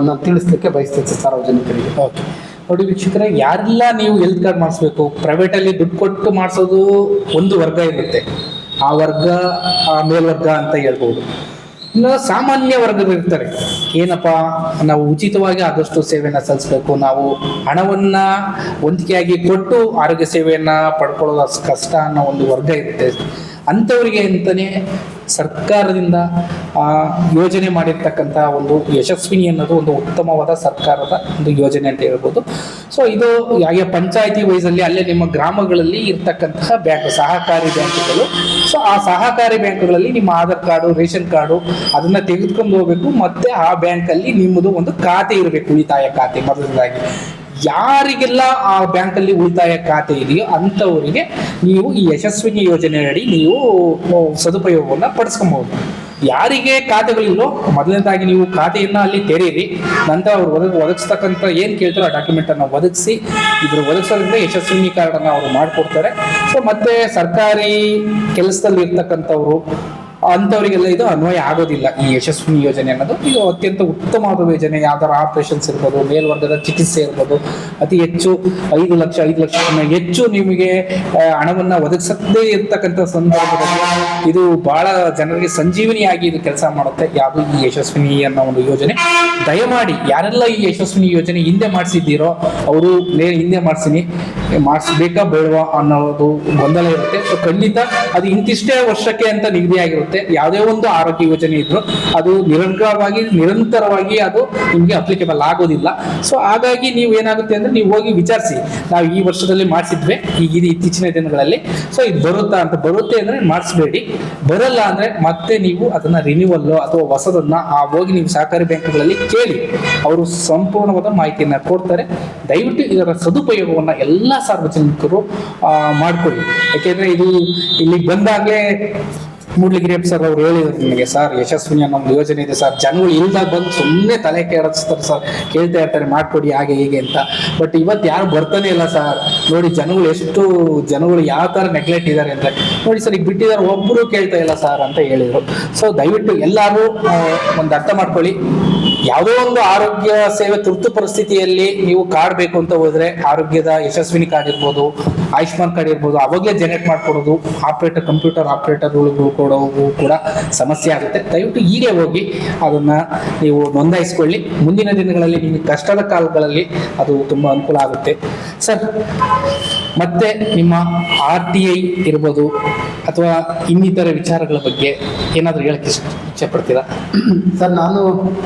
ನಾನು ತಿಳಿಸ್ಲಿಕ್ಕೆ ಬಯಸ್ತೇನೆ ಸಾರ್ವಜನಿಕರಿಗೆ. ಓಕೆ, ನೋಡಿ ವೀಕ್ಷಕರೇ, ಯಾರೆಲ್ಲ ನೀವು ಹೆಲ್ತ್ ಕಾರ್ಡ್ ಮಾಡಿಸ್ಬೇಕು, ಪ್ರೈವೇಟಲ್ಲಿ ದುಡ್ಡು ಕೊಟ್ಟು ಮಾಡಿಸೋದು ಒಂದು ವರ್ಗ ಇರುತ್ತೆ, ಆ ವರ್ಗ ಮೇಲ್ವರ್ಗ ಅಂತ ಹೇಳ್ಬೋದು. ಇನ್ನು ಸಾಮಾನ್ಯ ವರ್ಗದಲ್ಲಿರ್ತಾರೆ, ಏನಪ್ಪ ನಾವು ಉಚಿತವಾಗಿ ಆದಷ್ಟು ಸೇವೆಯನ್ನು ಸಲ್ಲಿಸಬೇಕು, ನಾವು ಹಣವನ್ನು ಹೊಂದಿಕೆಯಾಗಿ ಕೊಟ್ಟು ಆರೋಗ್ಯ ಸೇವೆಯನ್ನು ಪಡ್ಕೊಳ್ಳೋದು ಅಷ್ಟು ಕಷ್ಟ ಅನ್ನೋ ಒಂದು ವರ್ಗ ಇರುತ್ತೆ. ಅಂಥವರಿಗೆ ಅಂತಲೇ ಸರ್ಕಾರದಿಂದ ಯೋಜನೆ ಮಾಡಿರ್ತಕ್ಕಂಥ ಒಂದು ಯಶಸ್ವಿನಿ ಅನ್ನೋದು ಒಂದು ಉತ್ತಮವಾದ ಸರ್ಕಾರದ ಒಂದು ಯೋಜನೆ ಅಂತ ಹೇಳ್ಬೋದು. ಸೊ ಇದು ಹಾಗೆ ಪಂಚಾಯತಿ ವೈಸಲ್ಲಿ ಅಲ್ಲೇ ನಿಮ್ಮ ಗ್ರಾಮಗಳಲ್ಲಿ ಇರ್ತಕ್ಕಂತಹ ಬ್ಯಾಂಕ್, ಸಹಕಾರಿ ಬ್ಯಾಂಕ್ಗಳು. ಸೊ ಆ ಸಹಕಾರಿ ಬ್ಯಾಂಕ್ಗಳಲ್ಲಿ ನಿಮ್ಮ ಆಧಾರ್ ಕಾರ್ಡು, ರೇಷನ್ ಕಾರ್ಡು ಅದನ್ನ ತೆಗೆದುಕೊಂಡು ಹೋಗ್ಬೇಕು. ಮತ್ತೆ ಆ ಬ್ಯಾಂಕಲ್ಲಿ ನಿಮ್ಮದು ಒಂದು ಖಾತೆ ಇರಬೇಕು, ಉಳಿತಾಯ ಖಾತೆ ಮೊದಲದಾಗಿ. ಯಾರಿಗೆಲ್ಲ ಆ ಬ್ಯಾಂಕಲ್ಲಿ ಉಳಿತಾಯ ಖಾತೆ ಇದೆಯೋ ಅಂಥವರಿಗೆ ನೀವು ಈ ಯಶಸ್ವಿನಿ ಯೋಜನೆಯಡಿ ನೀವು ಸದುಪಯೋಗವನ್ನು ಪಡಿಸ್ಕೊಬಹುದು. ಯಾರಿಗೆ ಖಾತೆಗಳಿಲ್ಲೋ ಮೊದಲನೇದಾಗಿ ನೀವು ಖಾತೆಯನ್ನು ಅಲ್ಲಿ ತೆರೀರಿ. ನಂತರ ಅವರು ಒದಗಿಸ್ತಕ್ಕಂಥ ಏನು ಕೇಳ್ತಾರೋ ಆ ಡಾಕ್ಯುಮೆಂಟನ್ನು ಒದಗಿಸಿ, ಇದ್ರ ಒದಗಿಸೋದ್ರಿಂದ ಯಶಸ್ವಿನಿ ಕಾರ್ಡನ್ನು ಅವರು ಮಾಡಿಕೊಡ್ತಾರೆ. ಸೊ ಮತ್ತೆ ಸರ್ಕಾರಿ ಕೆಲಸದಲ್ಲಿ ಇರ್ತಕ್ಕಂಥವ್ರು ಅಂಥವರಿಗೆಲ್ಲ ಇದು ಅನ್ವಯ ಆಗೋದಿಲ್ಲ. ಈ ಯಶಸ್ವಿನಿ ಯೋಜನೆ ಅನ್ನೋದು ಇದು ಅತ್ಯಂತ ಉತ್ತಮವಾದ ಯೋಜನೆ. ಯಾವ್ದಾರು ಆಪರೇಷನ್ಸ್ ಇರ್ಬೋದು, ಮೇಲ್ವರ್ಗದ ಚಿಕಿತ್ಸೆ ಇರ್ಬೋದು, ಅತಿ ಹೆಚ್ಚು 5 ಲಕ್ಷಕ್ಕಿಂತ ಹೆಚ್ಚು ನಿಮಗೆ ಹಣವನ್ನು ಒದಗಿಸದೇ ಇರ್ತಕ್ಕಂಥ ಸಂದರ್ಭದಲ್ಲಿ ಇದು ಬಹಳ ಜನರಿಗೆ ಸಂಜೀವನಿಯಾಗಿ ಇದು ಕೆಲಸ ಮಾಡುತ್ತೆ. ಯಾವುದು ಈ ಯಶಸ್ವಿನಿ ಅನ್ನೋ ಒಂದು ಯೋಜನೆ. ದಯಮಾಡಿ ಯಾರೆಲ್ಲ ಈ ಯಶಸ್ವಿನಿ ಯೋಜನೆ ಹಿಂದೆ ಮಾಡಿಸಿದ್ದೀರೋ ಅವರು ಹಿಂದೆ ಮಾಡಿಸ್ಬೇಕಾ ಬೇಡವಾ ಅನ್ನೋದು ಗೊಂದಲ ಇರುತ್ತೆ. ಸೊ ಖಂಡಿತ ಅದು ಇಂತಿಷ್ಟೇ ವರ್ಷಕ್ಕೆ ಅಂತ ನಿಗದಿಯಾಗಿರುತ್ತೆ. ಯಾವುದೇ ಒಂದು ಆರೋಗ್ಯ ಯೋಜನೆ ಇದ್ರು ಅದು ನಿರಂತರವಾಗಿ ಅದು ನಿಮಗೆ ಅಪ್ಲಿಕೇಬಲ್ ಆಗೋದಿಲ್ಲ. ಸೊ ಹಾಗಾಗಿ ನೀವು ಏನಾಗುತ್ತೆ ಅಂದ್ರೆ ನೀವು ಹೋಗಿ ವಿಚಾರಿಸಿ, ನಾವು ಈ ವರ್ಷದಲ್ಲಿ ಮಾಡಿಸಿದ್ವಿ, ಈಗ ಇತ್ತೀಚಿನ ದಿನಗಳಲ್ಲಿ, ಸೊ ಇದು ಬರುತ್ತಾ ಅಂತ. ಬರುತ್ತೆ ಅಂದ್ರೆ ಮಾಡಿಸ್ಬೇಡಿ, ಬರಲ್ಲ ಅಂದ್ರೆ ಮತ್ತೆ ನೀವು ಅದನ್ನ ರಿನ್ಯೂವಲ್ ಅಥವಾ ಹೊಸದನ್ನ ಹೋಗಿ ನೀವು ಸಹಕಾರಿ ಬ್ಯಾಂಕ್ಗಳಲ್ಲಿ ಕೇಳಿ, ಅವರು ಸಂಪೂರ್ಣವಾದ ಮಾಹಿತಿಯನ್ನ ಕೊಡ್ತಾರೆ. ದಯವಿಟ್ಟು ಇದರ ಸದುಪಯೋಗವನ್ನ ಎಲ್ಲ ಸಾರ್ವಜನಿಕರು ಮಾಡ್ಕೊಳ್ಳಿ. ಯಾಕೆಂದ್ರೆ ಇದು ಇಲ್ಲಿ ಬಂದಾಗಲೇ ಮೂಡ್ಲಿಗಿರಿಯಪ್ಪ ಸರ್ ಅವ್ರು ಹೇಳಿದ್ರು ನನಗೆ, ಸರ್ ಯಶಸ್ವಿನಿ ಅನ್ನೋ ಒಂದು ಯೋಜನೆ ಇದೆ ಸರ್, ಜನಗಳು ಇಲ್ದಾಗ ಬಂದು ಸುಮ್ಮನೆ ತಲೆ ಕೆಡಿಸ್ತಾರೆ ಸರ್, ಕೇಳ್ತಾ ಇರ್ತಾರೆ ಮಾಡ್ಕೊಡಿ ಹಾಗೆ ಹೀಗೆ ಅಂತ. ಬಟ್ ಇವತ್ತು ಯಾರು ಬರ್ತಾನೆ ಇಲ್ಲ ಸರ್. ನೋಡಿ ಜನಗಳು ಯಾವ ಥರ ನೆಗ್ಲೆಕ್ಟ್ ಇದ್ದಾರೆ ಅಂದರೆ ನೋಡಿ ಸರ್, ಈಗ ಬಿಟ್ಟಿದ್ದಾರೆ, ಒಬ್ಬರು ಕೇಳ್ತಾ ಇಲ್ಲ ಸರ್ ಅಂತ ಹೇಳಿದರು. ಸೊ ದಯವಿಟ್ಟು ಎಲ್ಲರೂ ಒಂದು ಅರ್ಥ ಮಾಡ್ಕೊಳ್ಳಿ. ಯಾವುದೋ ಒಂದು ಆರೋಗ್ಯ ಸೇವೆ ತುರ್ತು ಪರಿಸ್ಥಿತಿಯಲ್ಲಿ ನೀವು ಕಾರ್ಡ್ ಬೇಕು ಅಂತ ಹೋದ್ರೆ ಆರೋಗ್ಯದ ಯಶಸ್ವಿನಿ ಕಾರ್ಡ್ ಇರ್ಬೋದು, ಆಯುಷ್ಮಾನ್ ಕಾರ್ಡ್ ಇರ್ಬೋದು, ಅವಾಗಲೇ ಜನರೇಟ್ ಮಾಡ್ಕೊಡೋದು ಕಂಪ್ಯೂಟರ್ ಆಪರೇಟರ್ಗಳು ಕೊಡೋದು ಕೂಡ ಸಮಸ್ಯೆ ಆಗುತ್ತೆ. ದಯವಿಟ್ಟು ಈಗೇ ಹೋಗಿ ಅದನ್ನ ನೀವು ನೋಂದಾಯಿಸ್ಕೊಳ್ಳಿ. ಮುಂದಿನ ದಿನಗಳಲ್ಲಿ ನಿಮಗೆ ಕಷ್ಟದ ಕಾಲಗಳಲ್ಲಿ ಅದು ತುಂಬಾ ಅನುಕೂಲ ಆಗುತ್ತೆ. ಸರ್ ಮತ್ತೆ ನಿಮ್ಮ RTI ಇರ್ಬೋದು ಅಥವಾ ಇನ್ನಿತರ ವಿಚಾರಗಳ ಬಗ್ಗೆ ಏನಾದರೂ ಹೇಳಕ್ಕೆ ಇಚ್ಛೆ ಪಡ್ತೀರಾ? ಸರ್, ನಾನು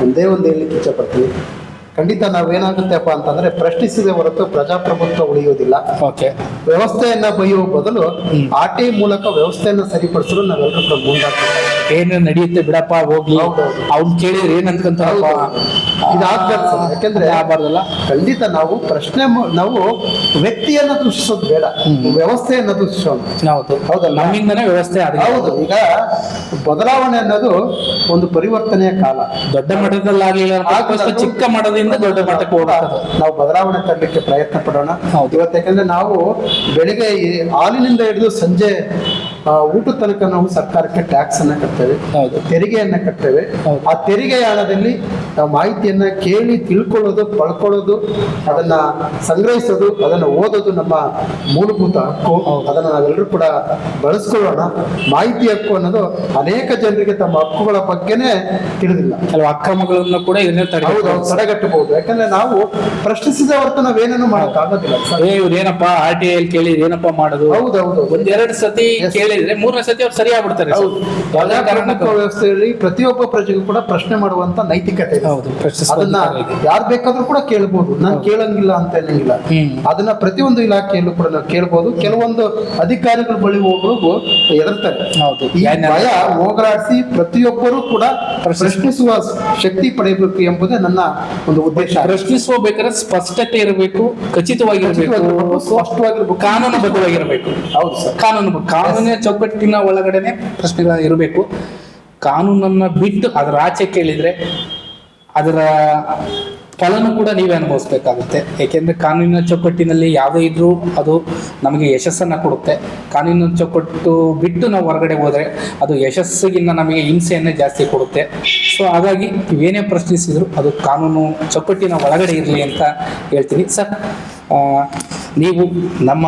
ಒಂದೇ ಒಂದು ಹೇಳಲಿಕ್ಕೆ ಇಚ್ಛೆ ಪಡ್ತೀನಿ. ಖಂಡಿತ ನಾವೇನಾಗುತ್ತೆಪ್ಪ ಅಂತಂದ್ರೆ ಪ್ರಶ್ನಿಸಿದ ಹೊರತು ಪ್ರಜಾಪ್ರಭುತ್ವ ಉಳಿಯುವುದಿಲ್ಲ. ಓಕೆ, ವ್ಯವಸ್ಥೆಯನ್ನ ಬೈಯುವ ಬದಲು RTI ಮೂಲಕ ವ್ಯವಸ್ಥೆಯನ್ನ ಸರಿಪಡಿಸಲು ನಾವೆಲ್ಲರೂ ಕೂಡ ಮುಂದಾಗ್ತೀವಿ. ಏನು ನಡೆಯುತ್ತೆ ಬಿಡಪ್ಪ ಹೋಗ್ಲಿ, ಅವ್ನು ಕೇಳಿದ್ರೆ ಏನಂತ ಇದಾಗ್ಬಾರ್ದು ಸರ್. ಯಾಕೆಂದ್ರೆ ಆಗಬಾರ್ದಲ್ಲ. ಖಂಡಿತ ನಾವು ನಾವು ವ್ಯಕ್ತಿಯನ್ನ ದೂಷಿಸೋದು ಬೇಡ, ವ್ಯವಸ್ಥೆಯನ್ನ ದೂಷಿಸೋಣ. ಹೌದಲ್ಲ, ನಮ್ಮಿಂದನೇ ವ್ಯವಸ್ಥೆ ಹೌದು. ಈಗ ಬದಲಾವಣೆ ಅನ್ನೋದು ಒಂದು ಪರಿವರ್ತನೆಯ ಕಾಲ. ದೊಡ್ಡ ಮಟ್ಟದಲ್ಲಾಗಲಿಲ್ಲ, ಚಿಕ್ಕ ಮಟ್ಟದಿಂದ ದೊಡ್ಡ ಮಟ್ಟಕ್ಕೆ ಹೋಗೋದು. ನಾವು ಬದಲಾವಣೆ ತರಲಿಕ್ಕೆ ಪ್ರಯತ್ನ ಪಡೋಣ ಇವತ್ತು. ಯಾಕಂದ್ರೆ ನಾವು ಬೆಳಿಗ್ಗೆ ಹಾಲಿನಿಂದ ಹಿಡಿದು ಸಂಜೆ ಊಟದ ತನಕ ನಾವು ಸರ್ಕಾರಕ್ಕೆ ಟ್ಯಾಕ್ಸ್ ಅನ್ನ ಕಟ್ತೇವೆ, ತೆರಿಗೆಯನ್ನ ಕಟ್ತೇವೆ. ಆ ತೆರಿಗೆಯ ಹಣದಲ್ಲಿ ನಾವು ಮಾಹಿತಿಯನ್ನ ಕೇಳಿ ತಿಳ್ಕೊಳ್ಳೋದು, ಪಡ್ಕೊಳ್ಳೋದು, ಅದನ್ನ ಸಂಗ್ರಹಿಸೋದು, ಅದನ್ನ ಓದೋದು ನಮ್ಮ ಮೂಲಭೂತ ಹಕ್ಕು. ಅದನ್ನ ನಾವೆಲ್ಲರೂ ಕೂಡ ಬಳಸ್ಕೊಳ್ಳೋಣ. ಮಾಹಿತಿ ಹಕ್ಕು ಅನ್ನೋದು ಅನೇಕ ಜನರಿಗೆ ತಮ್ಮ ಹಕ್ಕುಗಳ ಬಗ್ಗೆನೇ ತಿಳಿದಿಲ್ಲ. ಕೆಲವು ಅಕ್ರಮಗಳನ್ನು ಕೂಡ ಇದನ್ನೇ ತಡೆಗಟ್ಟಬಹುದು. ಯಾಕಂದ್ರೆ ನಾವು ಪ್ರಶ್ನಿಸಿದ ಹೊರತು ನಾವೇನೇನು ಮಾಡಕ್ ಆಗೋದಿಲ್ಲ. ಇವ್ರೇನಪ್ಪ RTI ಕೇಳಿ ಏನಪ್ಪಾ ಮಾಡೋದು? ಹೌದೌದು, ಒಂದೆರಡು ಸತಿ ಕೇಳಿದ್ರೆ ಮೂರನೇ ಸತಿ ಅವ್ರು ಸರಿಯಾಗ್ಬಿಡ್ತಾರೆ. ವ್ಯವಸ್ಥೆಯಲ್ಲಿ ಪ್ರತಿಯೊಬ್ಬ ಪ್ರಜೆಗೂ ಕೂಡ ಪ್ರಶ್ನೆ ಮಾಡುವಂತ ನೈತಿಕತೆ ಇದೆ. ಅದನ್ನ ಯಾರು ಬೇಕಾದ್ರೂ ಕೂಡ ಕೇಳ್ಬೋದು. ನಾನು ಕೇಳಂಗಿಲ್ಲ ಅಂತ ಹೇಳಂಗಿಲ್ಲ. ಅದನ್ನ ಪ್ರತಿಯೊಂದು ಇಲಾಖೆಯಲ್ಲೂ ಕೂಡ ನಾವು ಕೇಳ್ಬೋದು. ಕೆಲವೊಂದು ಅಧಿಕಾರಿಗಳ ಬಳಿ ಹೋಗೋದು ಎದುರ್ತಾರೆ. ಈ ಭಯ ಹೋಗಲಾಡಿಸಿ ಪ್ರತಿಯೊಬ್ಬರು ಕೂಡ ಪ್ರಶ್ನಿಸುವ ಶಕ್ತಿ ಪಡೆಯಬೇಕು ಎಂಬುದೇ ನನ್ನ ಒಂದು ಉದ್ದೇಶ. ಪ್ರಶ್ನಿಸುವ ಬೇಕಾದ್ರೆ ಸ್ಪಷ್ಟತೆ ಇರಬೇಕು, ಖಚಿತವಾಗಿರಬೇಕು, ಸ್ಪಷ್ಟವಾಗಿರ್ಬೇಕು, ಕಾನೂನುಬದ್ಧವಾಗಿರಬೇಕು. ಹೌದು ಸರ್, ಕಾನೂನಿನ ಚೌಕಟ್ಟಿನ ಒಳಗಡೆನೆ ಪ್ರಶ್ನೆಗಳ ಇರಬೇಕು. ಕಾನೂನನ್ನ ಬಿಟ್ಟು ಅದರ ಆಚೆ ಕೇಳಿದ್ರೆ ಅದರ ಫಲನೂ ಕೂಡ ನೀವೇ ಅನುಭವಿಸ್ಬೇಕಾಗುತ್ತೆ. ಏಕೆಂದರೆ ಕಾನೂನಿನ ಚೌಕಟ್ಟಿನಲ್ಲಿ ಯಾವುದೇ ಇದ್ರೂ ಅದು ನಮಗೆ ಯಶಸ್ಸನ್ನು ಕೊಡುತ್ತೆ. ಕಾನೂನಿನ ಚೌಕಟ್ಟು ಬಿಟ್ಟು ನಾವು ಹೊರಗಡೆ ಹೋದರೆ ಅದು ಯಶಸ್ಸಿಗಿಂತ ನಮಗೆ ಹಿಂಸೆಯನ್ನೇ ಜಾಸ್ತಿ ಕೊಡುತ್ತೆ. ಸೊ ಹಾಗಾಗಿ ನೀವೇನೇ ಪ್ರಶ್ನಿಸಿದ್ರು ಅದು ಕಾನೂನು ಚೌಕಟ್ಟಿನ ಒಳಗಡೆ ಇರಲಿ ಅಂತ ಹೇಳ್ತೀನಿ. ಸರ್, ನೀವು ನಮ್ಮ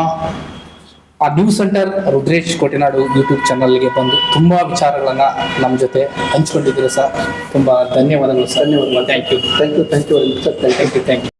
ಆ ನ್ಯೂಸ್ ಸೆಂಟರ್ ರುದ್ರೇಶ್ ಕೋಟೆನಾಡು ಯೂಟ್ಯೂಬ್ ಚಾನಲ್ಗೆ ಬಂದು ತುಂಬ ವಿಚಾರಗಳನ್ನು ನಮ್ಮ ಜೊತೆ ಹಂಚ್ಕೊಂಡಿದ್ದೀರಿ ಸರ್. ತುಂಬ ಧನ್ಯವಾದಗಳು ಸರ್. ಧನ್ಯವಾದ. Thank you. Thank you very much sir. Thank you.